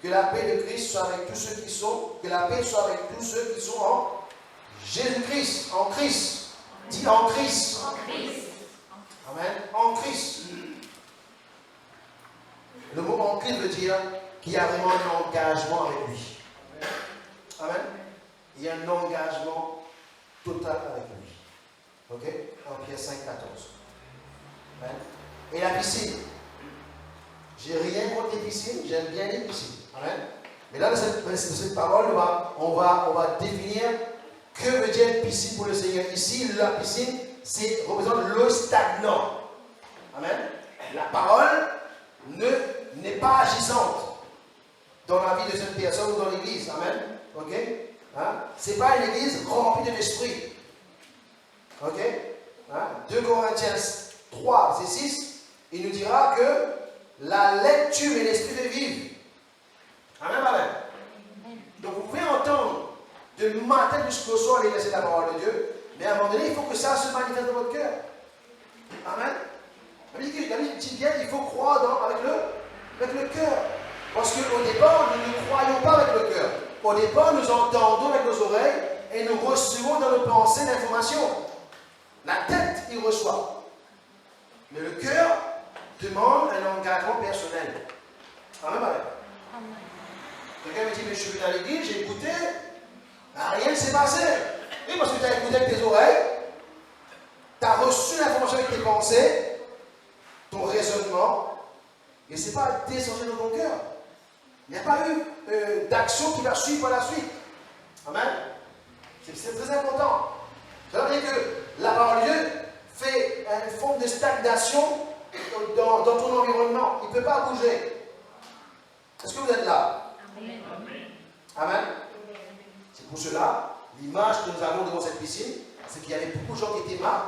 Que la paix de Christ soit avec tous ceux qui sont, que la paix soit avec tous ceux qui sont en Jésus-Christ, en Christ. Dis en Christ. En Christ. Amen. En Christ. Le mot en Christ veut dire qu'il y a vraiment un engagement avec lui. Amen. Il y a un engagement total avec lui. Ok? En Pierre 5, 14. Amen. Et la piscine. J'ai rien contre les piscines, j'aime bien les piscines. Amen. Mais là, dans cette parole, on va définir que veut dire piscine pour le Seigneur. Ici, la piscine, représente l'eau stagnante. Amen. La parole n'est pas agissante dans la vie de cette personne ou dans l'église. Amen. Ok? Hein? Ce n'est pas une église remplie de l'esprit. Ok? Hein? 2 Corinthiens 3, verset 6, il nous dira que la lecture et l'esprit fait vivre. Amen, amen. Donc vous pouvez entendre de matin jusqu'au soir les versets de la parole de Dieu, mais à un moment donné, il faut que ça se manifeste dans votre cœur. Amen. La Bible dit bien qu'il faut croire avec le cœur. Parce qu'au départ, nous ne croyons pas avec le cœur. Au départ, nous entendons avec nos oreilles et nous recevons dans nos pensées l'information. La tête, il reçoit. Mais le cœur demande un engagement personnel. Amen, amen. Quelqu'un me dit, mais je suis venu à l'église, j'ai écouté, rien ne s'est passé. Oui, parce que tu as écouté avec tes oreilles, tu as reçu l'information avec tes pensées, ton raisonnement, mais ce n'est pas descendu dans ton cœur. Il n'y a pas eu d'action qui va suivre par la suite. Amen. C'est très important. Ça veut dire que la parole de Dieu fait une forme de stagnation dans ton environnement. Il ne peut pas bouger. Est-ce que vous êtes là? Amen. Amen. C'est pour cela, l'image que nous avons devant cette piscine, c'est qu'il y avait beaucoup de gens qui étaient mal,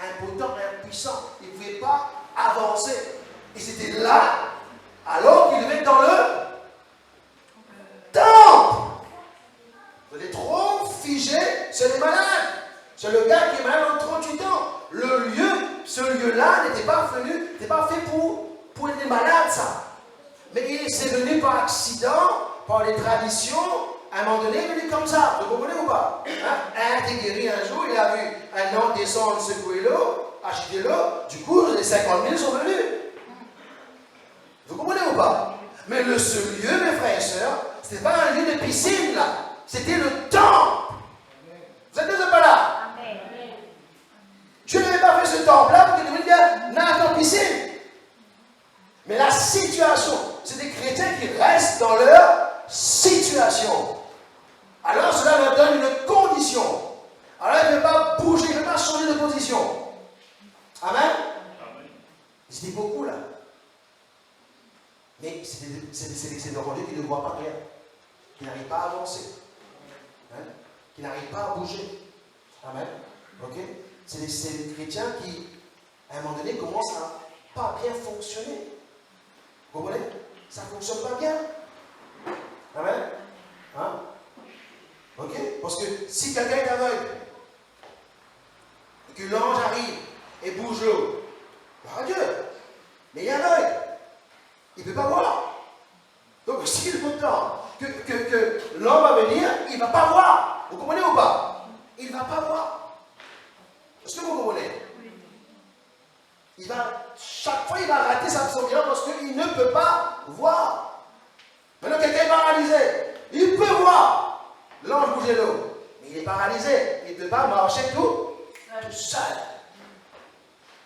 impotents, impuissants. Ils ne pouvaient pas avancer. Et c'était là, alors qu'ils devaient être dans le temple. Vous êtes trop figés, c'est les malades. C'est le gars qui est malade en 38 ans. Ce lieu-là n'était pas fait pour les malades, ça. Mais il s'est venu par accident, par les traditions, à un moment donné, il est venu comme ça. Vous comprenez ou pas? Un était guéri un jour, il a vu un homme descendre, secouer l'eau, agiter l'eau. Du coup, les 50 000 sont venus. Vous comprenez ou pas? Mais ce lieu, mes frères et sœurs, ce n'était pas un lieu de piscine, là. C'était le temple. Vous êtes pas là? Dieu n'avait pas fait ce temple-là pour qu'il devienne bien nage en piscine. Mais la situation, c'est des chrétiens qui restent dans leur situation. Alors cela leur donne une condition. Alors il ne peut pas bouger, il ne peut pas changer de position. Amen. C'était beaucoup là. Mais c'est des enfants qui ne voient pas rien, qui n'arrivent pas à avancer, qui n'arrivent pas à bouger. Amen. Ok? C'est des chrétiens qui, à un moment donné, commencent à pas bien fonctionner. Vous comprenez? Ça ne fonctionne pas bien. Amen. Hein? Ok? Parce que si quelqu'un est aveugle, et que l'ange arrive et bouge l'eau, gloire à Dieu. Mais il est aveugle. il ne peut pas voir. Donc s'il est autant que l'homme va venir, il ne va pas voir. Vous comprenez ou pas? Il ne va pas voir. Est-ce que vous comprenez? Chaque fois, il va rater son bien parce qu'il ne peut pas voir. Maintenant, quelqu'un est paralysé. Il peut voir l'ange bouger l'eau. Mais il est paralysé. Il ne peut pas marcher tout seul.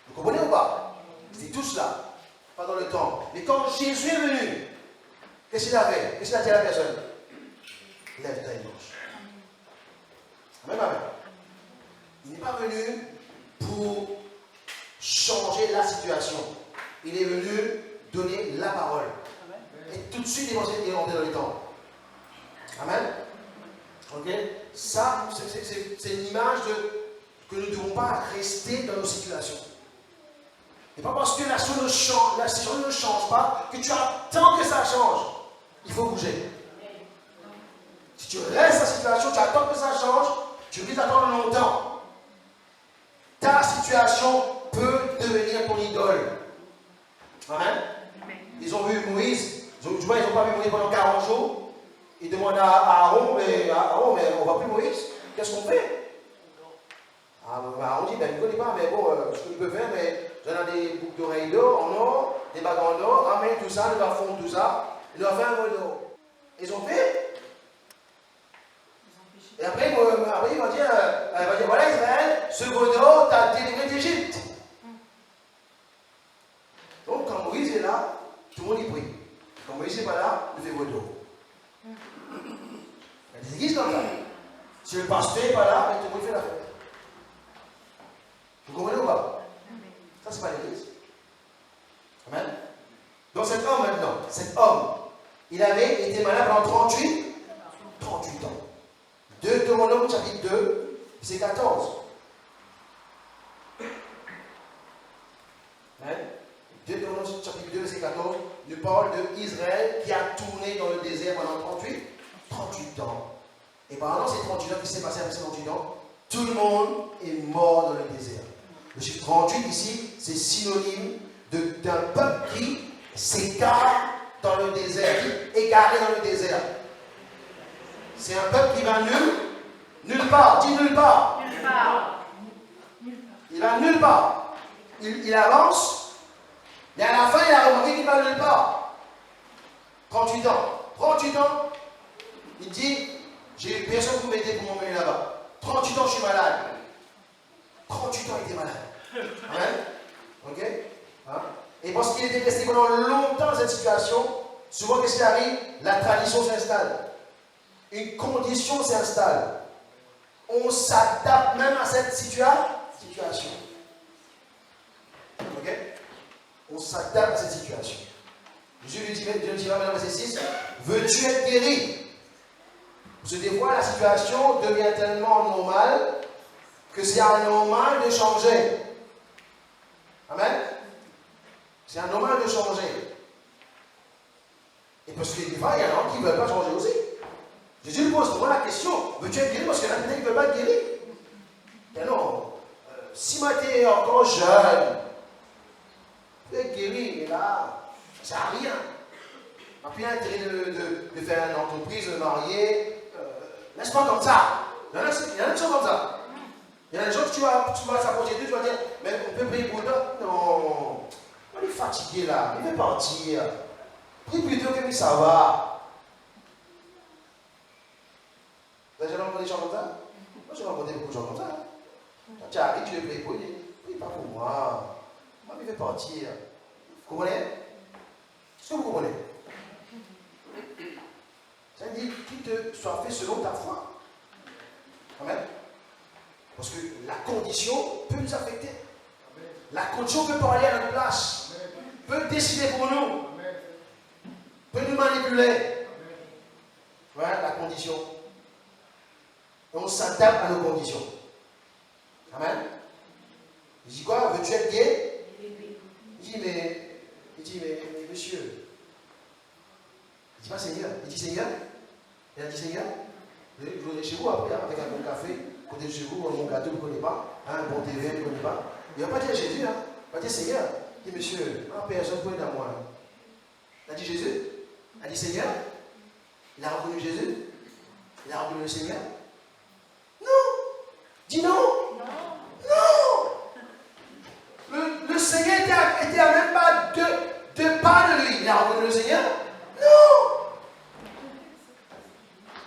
Vous comprenez ou pas? C'est tout cela. Pas dans le temps. Mais quand Jésus est venu, qu'est-ce qu'il a fait? Qu'est-ce qu'il a dit à la personne? Lève-toi et marche. Amen, amen. Il n'est pas venu pour changer la situation. Il est venu donner la parole. Et tout de suite, il est rentré dans les temps. Amen. Ok? Ça, c'est une image que nous ne devons pas rester dans nos situations. Et pas parce que la situation ne change pas que tu attends que ça change. Il faut bouger. Si tu restes dans la situation, tu attends que ça change, tu risques d'attendre longtemps. Ta situation peut devenir ton idole. Amen. Ils ont vu Moïse, ils n'ont pas vu Moïse pendant 40 jours. Ils demandent à Aaron, mais on ne voit plus Moïse. Qu'est-ce qu'on fait? Aaron dit, ben, je ne connais pas, mais bon, ce que je peux faire, mais j'en ai des boucles d'oreilles d'or, en or, des bagues en or, ramène tout ça, il doit fondre tout ça, il doit faire un vol d'or. Ils ont fait. Et après, il va dire, voilà Israël, ce vol d'or t'a délivré d'Égypte. Donc quand Moïse est là, tout le monde y prie. Quand Moïse n'est pas là, il fait vol d'or. Il y a des églises comme ça. Si le pasteur n'est pas là, tout le monde fait la fête. Vous comprenez ou pas? Ça, c'est pas l'église. Amen. Donc cet homme maintenant, cet homme, il avait été malade pendant 38 ans. Deutéronome chapitre 2, verset 14. Amen. Deutéronome chapitre 2, verset 14, nous parle d'Israël qui a tourné dans le désert pendant 38 ans. Et pendant ces 38 ans, qu'est-ce qui s'est passé après ces 38 ans? Tout le monde est mort dans le désert. Le chiffre 38 ici, c'est synonyme d'un peuple qui s'écarte dans le désert, qui est égaré dans le désert. C'est un peuple qui va nulle part. Dis nulle part. Nulle part. Il va nulle part. Il avance, mais à la fin, il a remarqué qu'il va nulle part. 38 ans. 38 ans, il dit, j'ai personne pour m'aider pour m'emmener là-bas. 38 ans, je suis malade. 38 ans, il était malade. Amen. Ok? Hein? Et parce qu'il était resté pendant longtemps dans cette situation, souvent, qu'est-ce qui arrive? La tradition s'installe. Une condition s'installe. On s'adapte même à cette situation. Ok? On s'adapte à cette situation. Jésus lui dit maintenant, verset 6, veux-tu être guéri? Des fois, la situation devient tellement normale que c'est anormal de changer. Amen? C'est anormal de changer. Et parce que des fois, il y en a qui ne veulent pas changer aussi. Jésus lui pose moi la question, veux-tu être guéri? Parce qu'il y en a qui ne veulent pas être guéri. Mais non, si moi tu es encore jeune, tu es guéri, mais là, ça ne sert à rien. On n'a plus l'intérêt de faire une entreprise, de marier. Laisse pas comme ça. Il y en a qui sont comme ça. Il y en a des gens que tu vas s'approcher d'eux, tu vas dire, mais on peut prier pour toi? Non. On est fatigué là, il veut partir. Prie plutôt que ça va. Vous avez jamais entendu des gens comme ça? Moi j'ai rencontré beaucoup de gens comme ça. Quand tu arrives, tu veux prier pour lui. Prie pas pour moi. Moi il veut partir. Vous comprenez? Est-ce que vous comprenez? Ça veut dire qu'il te soit fait selon ta foi. Amen. Parce que la condition peut nous affecter. La condition peut parler à notre place. Peut décider pour nous. Peut nous manipuler. Voilà la condition. Et on s'adapte à nos conditions. Amen. Il dit quoi? Veux-tu être gay? Il dit, mais monsieur. Il dit pas Seigneur. Il dit Seigneur. Il a dit Seigneur. Vous venez chez vous après, avec un bon café, côté de chez vous, un bon gâteau, vous ne connaissez pas, un bon TV, vous ne connaissez pas. Il ne va pas dire Jésus, il va dire Seigneur. Il dit Monsieur, personne ne peut être à moi. dit Jésus? Elle a dit Seigneur? Il a reconnu Jésus? Il a reconnu le Seigneur? Non! Dis non! Non! Le Seigneur était à même pas deux pas de lui. Il a reconnu le Seigneur? Non!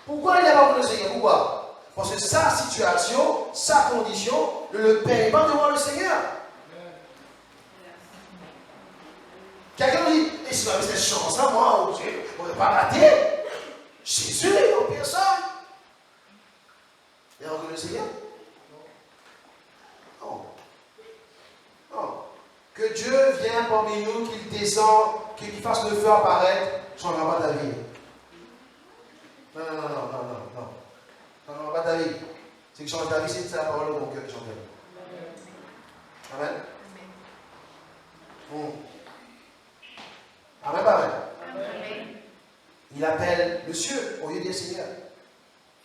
Pourquoi il n'a pas reconnu le Seigneur? Pourquoi? Parce que sa situation, sa condition ne le paye pas devant le Seigneur. Quelqu'un dit, et si j'avais cette chance-là, moi, je n'aurais pas raté. Jésus est en personne. Il a reconnu le Seigneur? Non. Non. Que Dieu vienne parmi nous, qu'il descende, qu'il fasse le feu apparaître, ne changera pas ta vie. Non. Ça ne changera pas ta vie. Ce qui change ta vie, c'est la parole de mon cœur qui change ta vie. Amen. Amen, amen. Il appelle monsieur au lieu de dire Seigneur.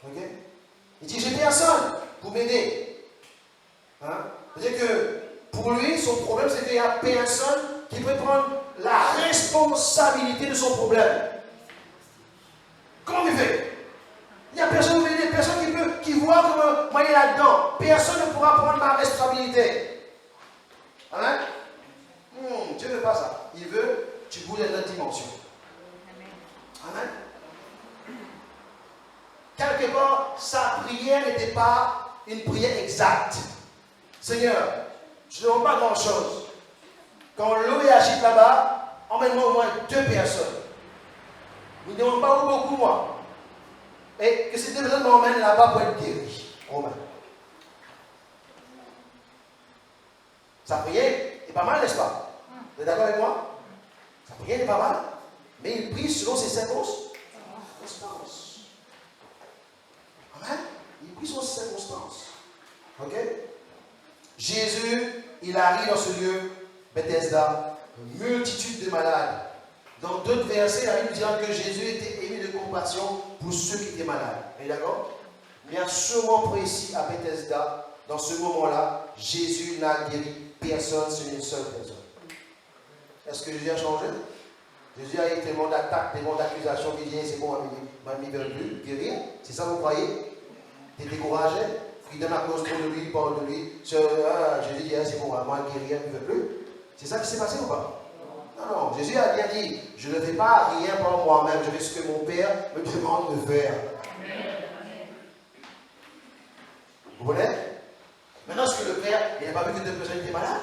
Ok? Il dit, j'ai personne pour m'aider. Hein? C'est-à-dire que pour lui, son problème, c'est qu'il n'y a personne qui peut prendre la responsabilité de son problème. Comment il fait? Il n'y a personne pour m'aider, personne qui voit comment moi il est là-dedans. Personne ne pourra prendre ma responsabilité. Amen? Dieu ne veut pas ça. Il veut que tu bouges dans notre dimension. Amen. Quelque part, sa prière n'était pas une prière exacte. Seigneur, je ne demande pas grand-chose. Quand l'eau est agite là-bas, emmène-moi au moins 2 personnes. Je ne demande pas beaucoup, moi. Et que ces 2 personnes m'emmènent là-bas pour être guéris. Romain. Sa prière est pas mal, n'est-ce pas? Vous êtes d'accord avec moi? Sa prière n'est pas mal. Mais il prie selon ses circonstances. Amen. Il prie selon ses circonstances. Ok? Jésus, il arrive dans ce lieu, Bethesda, une multitude de malades. Dans d'autres versets, la Bible dira que Jésus était ému de compassion pour ceux qui étaient malades. Vous êtes d'accord? Mais à ce moment précis, à Bethesda, dans ce moment-là, Jésus n'a guéri personne, c'est une seule personne. Est-ce que Jésus a changé? Jésus a eu tellement d'attaques, tellement d'accusations, qui disent c'est bon, il ne veut plus guérir. C'est ça que vous croyez? Tu es découragé? Il donne à cause de lui, il parle de lui. Jésus dit c'est bon, moi guérir, il ne veut plus. C'est ça qui s'est passé ou pas? Non. Jésus a bien dit je ne fais pas rien par moi-même, je fais ce que mon Père me demande de faire. Vous comprenez? Maintenant, ce que le Père, il n'a pas vu que 2 personnes étaient malades.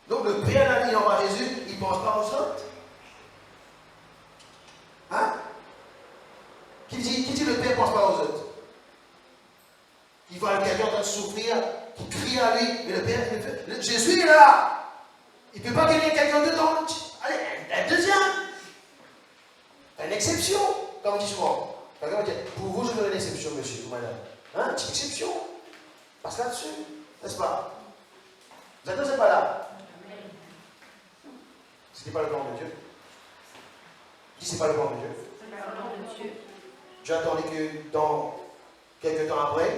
Donc le Père l'a dit en Jésus, il ne pense pas aux autres. Hein? Qui dit le Père ne pense pas aux autres? Il voit quelqu'un en train de souffrir, qui crie à lui, mais le Père, Jésus est là. Il ne peut pas guérir quelqu'un dedans. Allez, la deuxième. Une exception, comme on dit souvent. Quelqu'un va dire, pour vous, je ferai une exception, monsieur ou madame. Hein? Une petite exception. Parce là-dessus, n'est-ce pas? Vous êtes pas là. Ce n'est pas le plan de Dieu. Qui c'est pas le plan de Dieu? C'est le plan de Dieu. Dieu attendait que dans quelques temps après,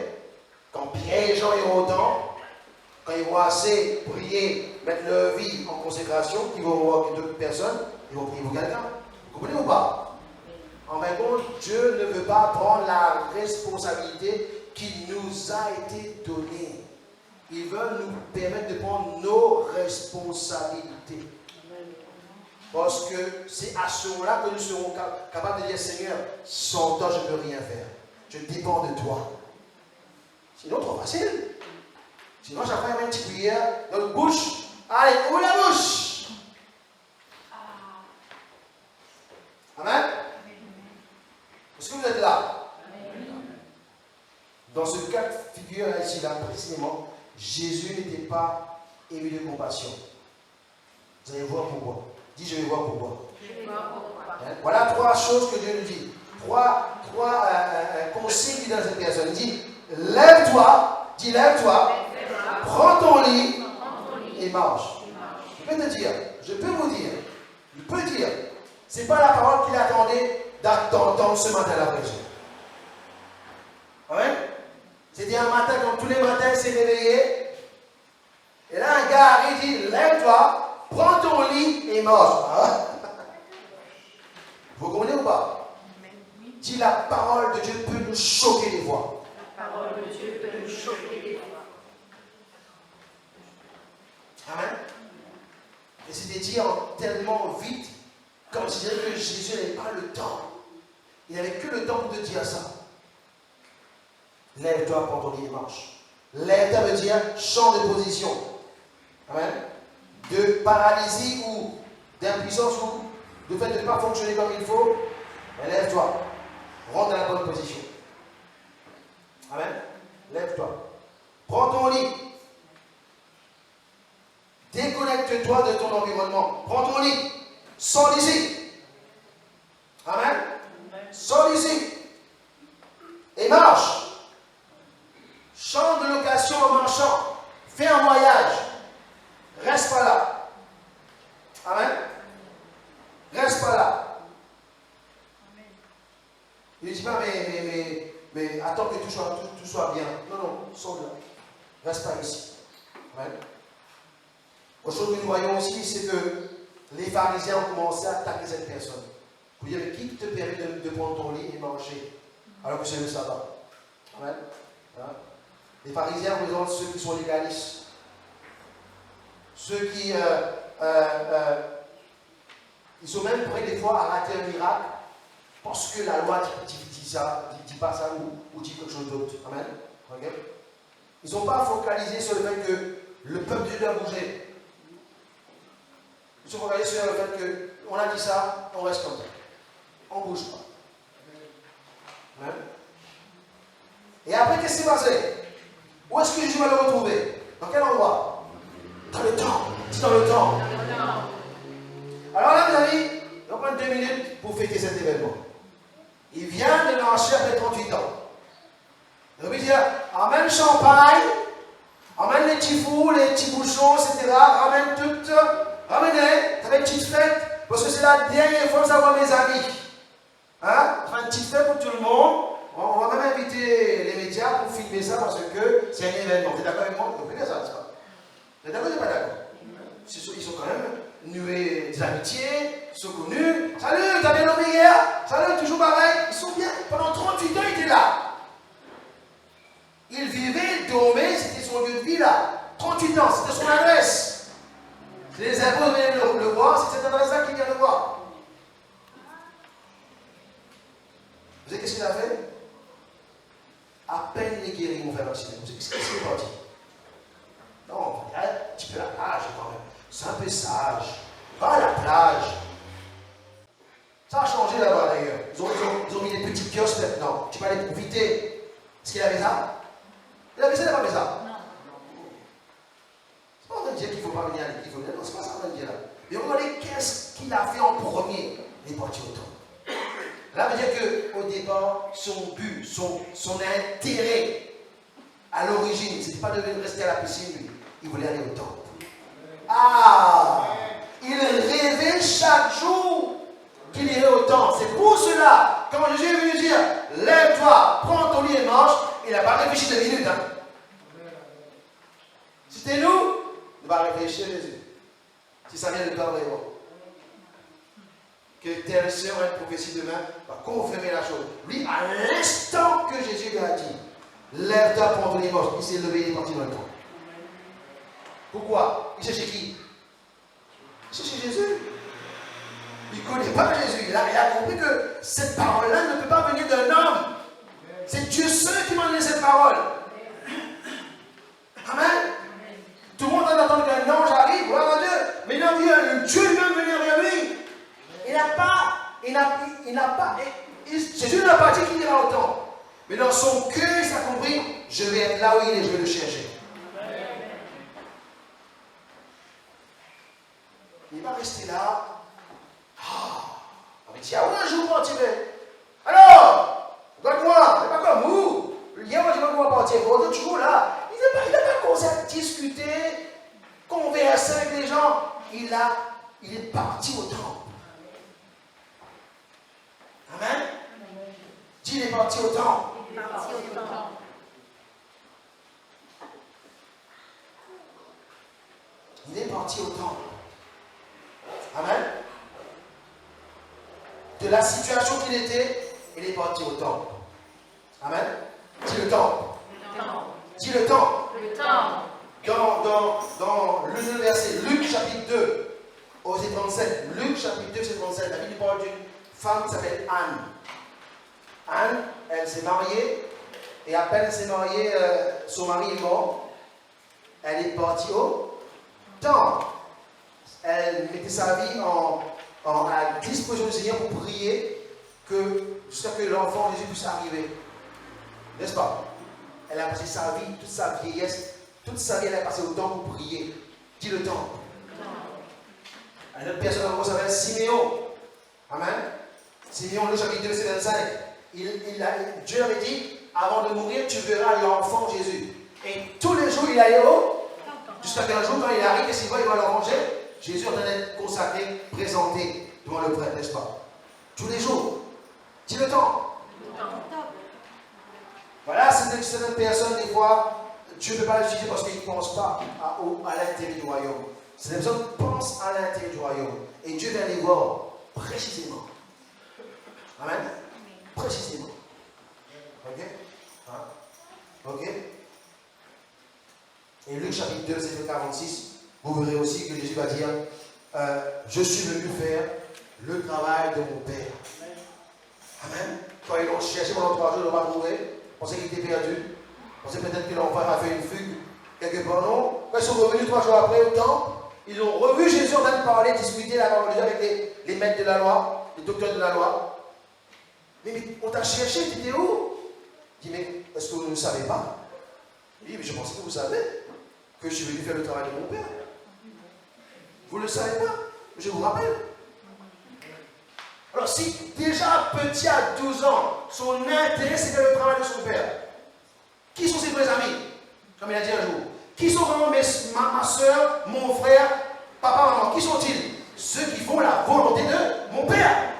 quand Pierre et Jean iront au temple, quand ils vont assez prier, mettre leur vie en consécration, ils vont voir d'autres personnes, ils vont prier pour quelqu'un. Vous comprenez ou pas? En fin de compte, Dieu ne veut pas prendre la responsabilité qui nous a été donnée. Il veut nous permettre de prendre nos responsabilités. Parce que c'est à ce moment-là que nous serons capables de dire Seigneur, sans toi je ne peux rien faire. Je dépends de toi. Sinon, trop facile. Sinon, chaque fois, il y a une petite prière dans notre bouche. Allez, ouvre la bouche. Amen. Est-ce que vous êtes là? Dans ce cas de figure ici, là, précisément, Jésus n'était pas ému de compassion. Vous allez voir pourquoi. Dis, je vais voir pourquoi. Voilà 3 choses que Dieu nous dit. 3 conseils qu'il donne à cette personne. Il dit, lève-toi, prends ton lit et marche. Je peux te dire, je peux vous dire, ce n'est pas la parole qu'il attendait d'entendre ce matin à la prêche. Amen. C'était un matin, comme tous les matins, il s'est réveillé. Et là, un gars arrive, il dit, lève-toi, prends ton lit et marche. Dis, la parole de Dieu peut nous choquer des fois. La parole de Dieu peut nous choquer des fois. Amen. Et c'était dit tellement vite, comme si que Jésus n'avait pas le temps. Il n'avait que le temps pour te dire ça. Lève-toi, prends ton lit et marche. Lève-toi veut dire change de position. Amen. De paralysie ou d'impuissance ou de fait de ne pas fonctionner comme il faut. Lève-toi. Rentre dans la bonne position. Amen. Lève-toi. Prends ton lit. Déconnecte-toi de ton environnement. Prends ton lit. Sors d'ici. Amen. Sors d'ici. Et marche. Change de location en marchant. Fais un voyage. Reste pas là. Amen. Reste pas là. Il ne dit pas, mais attends que tout soit bien. Non, non, sors de là. Reste pas ici. Amen. Autre chose que nous voyons aussi, c'est que les pharisiens ont commencé à attaquer cette personne. Vous dire, mais qui te permet de prendre ton lit et manger alors que c'est le sabbat? Amen. Hein? Les pharisiens représentent ceux qui sont légalistes. Ceux qui ils sont même prêts des fois à rater un miracle parce que la loi dit pas ça ou dit quelque chose d'autre. Amen. Okay? Ils ne sont pas focalisés sur le fait que le peuple de Dieu doit bouger. Ils sont focalisés sur le fait qu'on a dit ça, on reste comme ça. On ne bouge pas. Amen. Et après, qu'est-ce qui s'est passé? Où est-ce que Jésus va le retrouver? Dans quel endroit? Dans le temps. C'est dans le temps. Alors là, mes amis, on va prendre 2 minutes pour fêter cet événement. Il vient de marcher après 38 ans. Il veut dire, amène champagne, amène les petits fours, les petits bouchons, etc. Ramène tout. Ramenez, ça va une petite fête, parce que c'est la dernière fois que ça voit mes amis. Hein? On va une petite fête pour tout le monde. On va même inviter les médias pour filmer ça parce que c'est un événement. Vous êtes d'accord avec moi? Vous comprenez ça, n'est-ce pas? Vous êtes d'accord ou vous n'êtes pas d'accord? Ils sont quand même nués des amitiés, ils sont connus. Salut, t'as bien nommé hier? Salut, toujours pareil. Ils sont bien. Pendant 38 ans, ils étaient là. Il vivait, il dormait, c'était son lieu de vie là. 38 ans, c'était son adresse. Les impôts venaient le voir, c'est cette adresse-là qu'il vient le voir. Vous savez qu'est-ce qu'il a fait? À peine les guéris vont faire vacciner. Vous savez qu'est-ce qu'il est parti? Non, regarde un petit peu la plage quand même. C'est un peu sage. Va à la plage. Ça a changé là-bas d'ailleurs. Ils ont mis des petits kiosques maintenant. Tu vas aller profiter. Est-ce qu'il avait ça? Il avait ça, il n'a pas fait ça? Non. C'est pas en train de dire qu'il ne faut pas venir à l'église. Non, c'est pas ça qu'on va dire là. Mais regardez qu'est-ce qu'il a fait en premier. Il est parti au temps. Là, veut dire qu'au départ, son but, son intérêt, à l'origine, ce n'était pas de rester à la piscine, lui. Il voulait aller au temple. Ah! Il rêvait chaque jour qu'il irait au temple. C'est pour cela, quand Jésus est venu dire, lève-toi, prends ton lit et mange, il n'a pas réfléchi 2 minutes. Hein. Si c'était nous, on va réfléchir Jésus. Si ça vient de toi vraiment. Que telle sœur a une prophétie demain va confirmer la chose. Lui, à l'instant que Jésus lui a dit, lève-toi, prends ton lit et mange, il s'est levé, il est parti dans le temple. Pourquoi? Il cherchait qui? Il cherchait Jésus. Il ne connaît pas Jésus. Il a compris que cette parole-là ne peut pas venir d'un homme. C'est Dieu seul qui m'a donné cette parole. Amen. Tout le monde a entendu qu'un ange arrive, gloire à Dieu. Mais il a vu un Dieu lui-même venir vers lui. Jésus n'a pas dit qu'il ira au temple. Mais dans son cœur, il a compris, je vais être là où il est, je vais le chercher. Il va rester là. Il dit, ah ouais, un jour, partir. Alors, regarde-moi, c'est pas comme vous. Hier, moi, je ne vais pas partir. Vous êtes toujours là. Il n'a pas commencé à discuter, converser avec les gens. Il est parti au temple. Amen. Dis, il est parti au temple. Il est parti au temple. Il est parti au temple. Amen. De la situation qu'il était, il est parti au temple. Amen. Dis le temple. Le temple. Dis le temple. Le temple. Dans le verset, Luc chapitre 2, au verset 37. Luc chapitre 2, verset 37. La Bible parle d'une femme qui s'appelle Anne. Anne, elle s'est mariée, et à peine elle s'est mariée, son mari est mort. Elle est partie au temple. Elle mettait sa vie à disposition du Seigneur pour prier jusqu'à ce que l'enfant Jésus puisse arriver. N'est-ce pas? Elle a passé sa vie, toute sa vieillesse, toute sa vie, elle a passé au temple pour prier. Dis le temple. Une autre personne encore s'appelle Siméon. Amen. Siméon, le chapitre 2, verset 25. Dieu avait dit, avant de mourir, tu verras l'enfant Jésus. Et tous les jours, il allait jusqu'à qu'un jour, quand il arrive, qu'est-ce qu'il voit? Il va l'enfant Jésus en train d'être consacré, présenté devant le prêtre, n'est-ce pas? Tous les jours. Dis le temps. Voilà, certaines personnes, des fois, Dieu ne peut pas les utiliser parce qu'ils ne pensent pas à l'intérêt du royaume. Ces personnes pensent à l'intérêt du royaume. Et Dieu vient les voir précisément. Amen. Précisément. Ok? Hein? Ok? Et Luc chapitre 2, verset 46, vous verrez aussi que Jésus va dire je suis venu faire le travail de mon Père. Amen. Quand ils l'ont cherché pendant 3 jours, ils ne l'ont pas trouvé. Pensez qu'il était perdu. Pensez peut-être que l'enfant a fait une fugue quelque part. Non. Quand ils sont revenus 3 jours après au temple, ils ont revu Jésus en train de parler, discuter la parole de Dieu avec les maîtres de la loi, les docteurs de la loi. Mais on t'a cherché, tu étais où? Il dit, mais est-ce que vous ne savez pas? Il dit, mais je pensais que vous savez que je suis venu faire le travail de mon Père. Vous ne le savez pas? Je vous rappelle. Alors, si déjà petit à 12 ans, son intérêt c'est faire le travail de son Père, qui sont ses vrais amis? Comme il a dit un jour. Qui sont vraiment ma soeur, mon frère, papa, maman? Qui sont-ils? Ceux qui font la volonté de mon Père.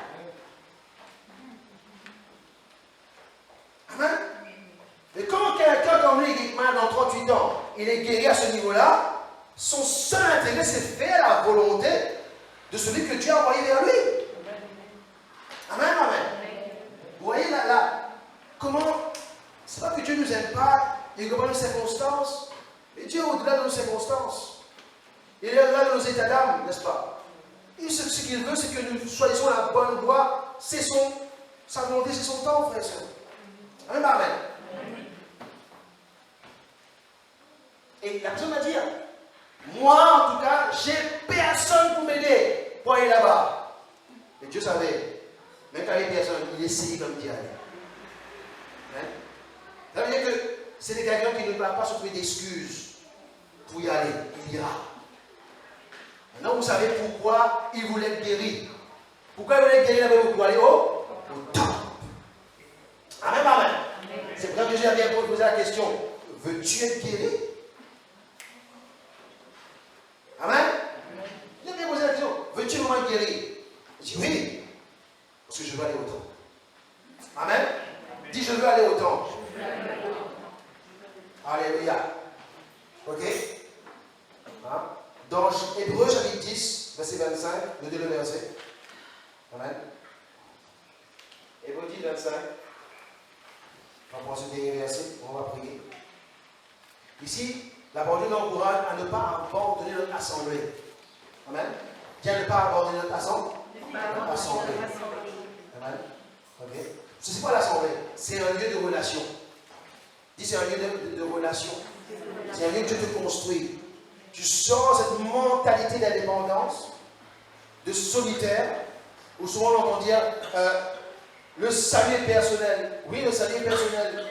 Amen. Et quand quelqu'un comme lui, il est dans 38 ans, il est guéri à ce niveau-là, son seul intérêt c'est faire la volonté de celui que Dieu a envoyé vers lui. Amen, amen. Vous voyez là, comment, c'est pas que Dieu ne nous aime pas, il comprend nos circonstances, mais Dieu est au-delà de nos circonstances. Il est au-delà de nos états d'âme, n'est-ce pas? Et ce qu'il veut, c'est que nous choisissions la bonne voie, c'est sa volonté, c'est son temps, frère et soeur. Amen, amen. Et la personne va dire, moi en tout cas, j'ai personne pour m'aider pour aller là-bas. Et Dieu savait, même quand il n'y avait personne, il essayait comme d'y aller. Hein? Ça veut dire que c'est quelqu'un qui ne va pas se trouver d'excuses pour y aller. Il ira. Maintenant, vous savez pourquoi il voulait être guéri. Pourquoi il voulait être guéri là-bas pour aller au temple. Amen, amen. C'est pour ça que Jésus a bien posé la question. Veux-tu être guéri? Amen. Il a bien posé la question. Veux-tu vraiment être guéri? Il dit oui. Parce que je veux aller au temple. Amen. Dis je veux aller au temple. Alléluia. Ok. Hein? Dans Hébreux chapitre 10, verset 25, notez le verset. Amen. Hébreux 10, 25. On va prendre ce dernier verset, on va prier. Ici, la parole nous encourage à ne pas abandonner notre assemblée. Amen. Tiens, ne pas abandonner notre assemblée. Amen. Ok. C'est quoi l'assemblée? C'est un lieu de relation. Dis, c'est un lieu de relation. C'est un lieu que Dieu te construit. Tu sors cette mentalité d'indépendance, de solitaire, où souvent on entend dire le salut est personnel. Oui, le salut est personnel.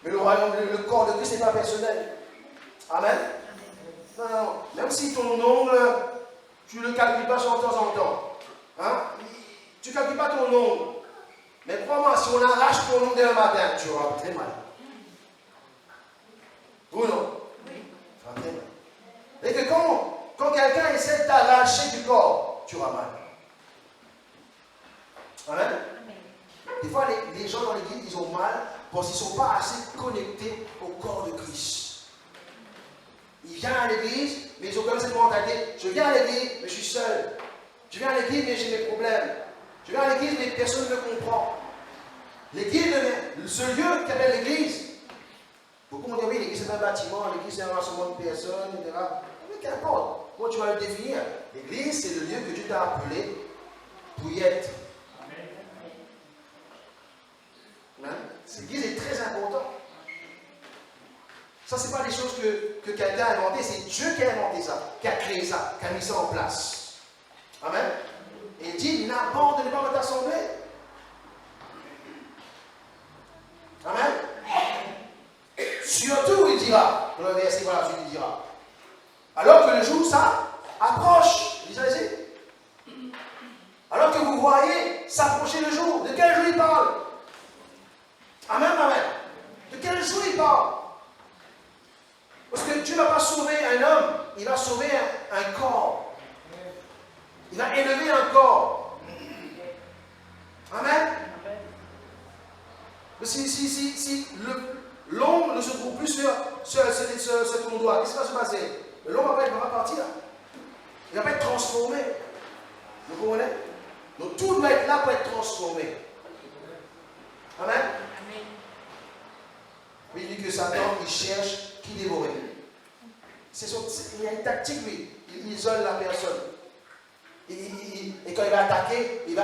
Mais le royaume, le corps de Christ n'est pas personnel. Amen. Non, non, non. Même si ton ongle, tu ne le calcules pas de temps en temps. Hein? Tu ne calcules pas ton ongle. Mais crois-moi, si on arrache ton ongle dès le matin, tu auras très mal. Ou non? Oui. Tu auras très mal. Et que quand quelqu'un essaie de t'arracher du corps, tu auras mal. Amen. Des fois, les gens dans l'église, ils ont mal parce qu'ils ne sont pas assez connectés au corps de Christ. Ils viennent à l'église, mais ils ont comme cette mentalité. Je viens à l'église, mais je suis seul. Je viens à l'église, mais j'ai mes problèmes. Je viens à l'église, mais personne ne me comprend. L'église devient ce lieu qu'appelle l'église. Beaucoup m'ont dit oui, l'église c'est un bâtiment, l'église c'est un rassemblement de personnes, etc. Mais qu'importe, comment tu vas le définir? L'église c'est le lieu que Dieu t'a appelé pour y être. Amen. L'église est très importante. Ça, ce n'est pas des choses que quelqu'un a inventées, c'est Dieu qui a inventé ça, qui a créé ça, qui a mis ça en place. Amen. Et il dit, n'abandonnez pas votre assemblée. Amen. Surtout, il dira, dans le verset, voilà, il dira, alors que le jour, ça approche. Lisez ici. Alors que vous voyez s'approcher le jour. De quel jour il parle? Amen, amen. De quel jour il parle? Parce que Dieu ne va pas sauver un homme, il va sauver un corps. Il va élever un corps. Amen. Mais si l'ombre ne se trouve plus sur cet endroit, qu'est-ce qui va se passer? L'ombre va pas partir. Il ne va pas être transformé. Vous comprenez? Donc tout doit être là pour être transformé. Amen. Oui, il dit que Satan, il cherche qui dévorer. Il y a une tactique, lui. Il isole la personne. Et quand il va attaquer, il ne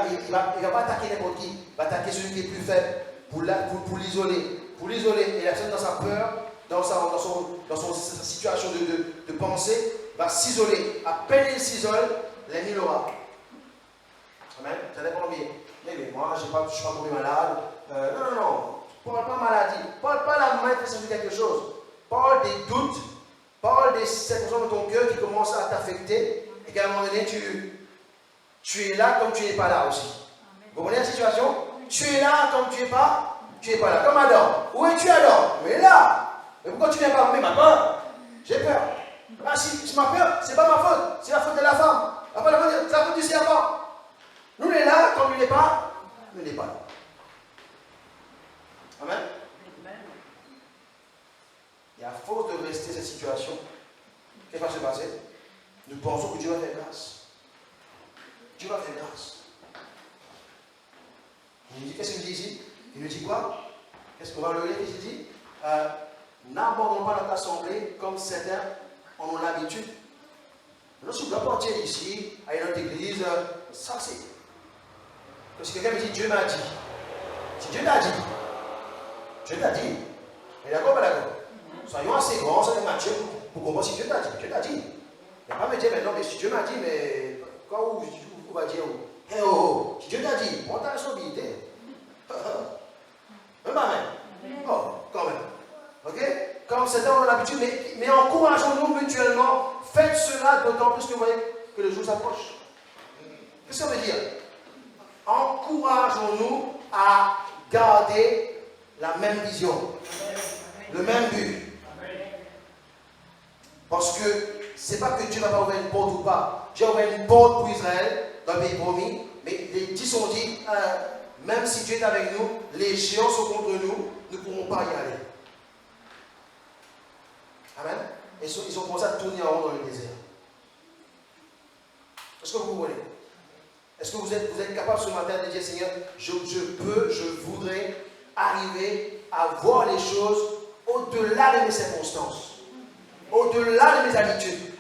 va pas attaquer n'importe qui. Il va attaquer celui qui est plus faible pour l'isoler. Pour l'isoler. Et la personne, dans sa peur, dans sa situation de pensée, va s'isoler. À peine il s'isole, l'ennemi l'aura. Amen. Ça dépend bien. Mais moi, je ne suis pas tombé malade. Non. Parle pas maladie. Parle pas la manifestation de quelque chose. Parle des doutes. Parle des circonstances de ton cœur qui commencent à t'affecter. Et qu'à un moment donné, tu es là comme tu n'es pas là aussi. Vous comprenez la situation? Tu es là comme tu n'es pas là. Comme Adam. Où es-tu Adam? Mais là. Mais pourquoi tu ne viens pas? Mais ma peur. J'ai peur. Ah, si ma peur, c'est pas ma faute. C'est la faute de la femme. C'est la faute du serpent. Nous, on est là comme il n'est pas. Nous, il n'est pas là. Amen. Et à force de rester cette situation, qu'est-ce qui va se passer? Nous pensons que Dieu va faire grâce. Dieu va faire grâce. Il nous dit, qu'est-ce qu'il dit ici? Il nous dit quoi? Qu'est-ce qu'on va le lire? Qu'est-ce qu'il dit? N'abandonnons pas notre assemblée comme certains en ont l'habitude. Maintenant, si vous doit partir ici, à une autre église, ça c'est. Parce que quelqu'un me dit, Dieu m'a dit. Si Dieu t'a dit, Dieu t'a dit. Et d'accord, pas d'accord? Soyons assez grands, ça Matthieu, pour comprendre si Dieu t'a dit. Dieu t'a dit. Il ne va pas me dire, mais non, mais si Dieu m'a dit, mais quand on va dire, hey, oh, si Dieu t'a dit, prends ta responsabilité. Même amen. Oh, quand même. Ok? Comme certains ont l'habitude, mais encourageons-nous mutuellement. Faites cela d'autant plus que vous voyez que le jour s'approche. Qu'est-ce que ça veut dire? Encourageons-nous à garder la même vision, le même but. Parce que ce n'est pas que Dieu n'a pas ouvert une porte ou pas. Dieu a ouvert une porte pour Israël dans le pays promis, mais les 10 ont dit, même si Dieu est avec nous, les géants sont contre nous, nous ne pourrons pas y aller. Amen. Et ils ont commencé à tourner en rond dans le désert. Est-ce que vous comprenez? Est-ce que vous êtes capable ce matin de dire, Seigneur, je voudrais arriver à voir les choses au-delà de mes circonstances, au-delà de mes habitudes,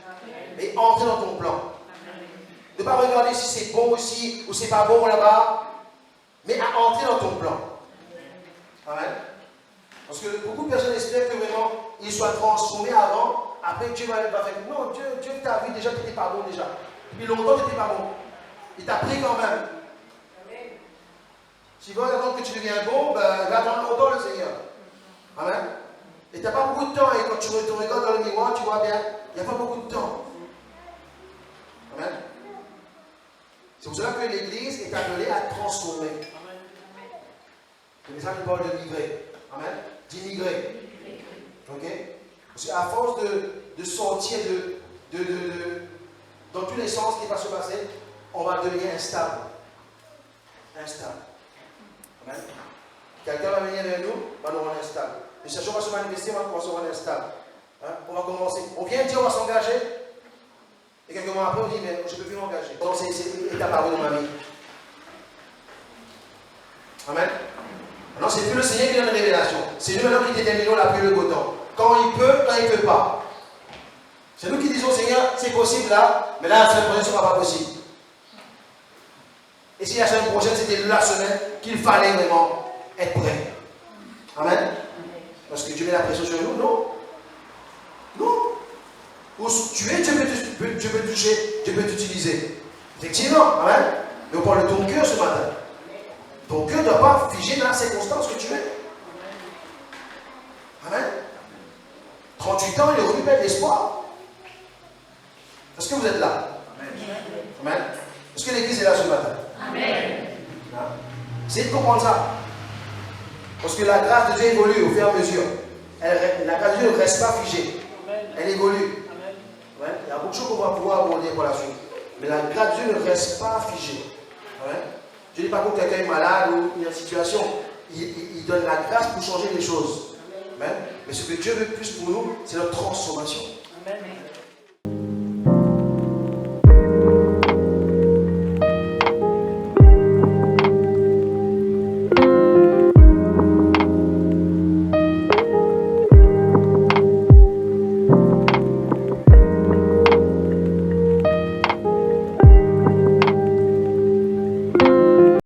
et entrer dans ton plan. Ne pas regarder si c'est bon ici ou c'est pas bon là-bas, mais à entrer dans ton plan. Amen. Parce que beaucoup de personnes espèrent que vraiment ils soient transformés avant, après Dieu va faire. Non, Dieu t'a vu déjà, tu n'étais pas bon déjà. Depuis longtemps, tu n'étais pas bon. Il t'a pris quand même. Si tu veux attendre que tu deviens bon, ben, il va attendre longtemps le Seigneur. Amen. Et tu n'as pas beaucoup de temps. Et quand tu regardes dans le miroir, tu vois bien, il n'y a pas beaucoup de temps. Amen. C'est pour cela que l'Église est appelée à transformer. Le message parle de migrer. Amen. D'immigrer. Ok? Parce qu'à force de sortir dans tous les sens qui va se passer, on va devenir instable. Instable. Amen. Quelqu'un va venir vers nous, va nous rendre instable. Les chercheurs vont se manifester, on va commencer à rendre instable. Hein? On va commencer. On vient dire on va s'engager. Et quelques mois après, on dit mais je ne peux plus m'engager. Donc c'est étape à vous dans ma vie. Amen. Maintenant, c'est plus le Seigneur qui donne une révélation. C'est nous maintenant qui déterminons la pluie et le beau temps. Quand il peut, quand il ne peut pas. C'est nous qui disons, Seigneur, c'est possible là, mais là, la semaine prochaine, ce ne sera pas possible. Et si la semaine prochaine, c'était la semaine qu'il fallait vraiment être prêt. Amen. Parce que Dieu met la pression sur nous, non? Non. Pour tu es, Dieu peut te toucher, Dieu peut t'utiliser. Effectivement, amen. Mais on parle de ton cœur ce matin. Ton cœur ne doit pas figer dans la circonstance que tu es. Amen. 38 ans, il est revenu l'espoir. Est-ce que vous êtes là? Amen. Est-ce que l'église est là ce matin? Amen. Essayez de comprendre ça. Parce que la grâce de Dieu évolue au fur et à mesure. La grâce de Dieu ne reste pas figée. Elle évolue. Amen. Il y a beaucoup de choses qu'on va pouvoir aborder pour la suite. Mais la grâce de Dieu ne reste pas figée. Amen. Je ne dis pas que quelqu'un est malade ou il y a une situation. Il donne la grâce pour changer les choses. Amen. Mais ce que Dieu veut plus pour nous, c'est notre transformation. Amen.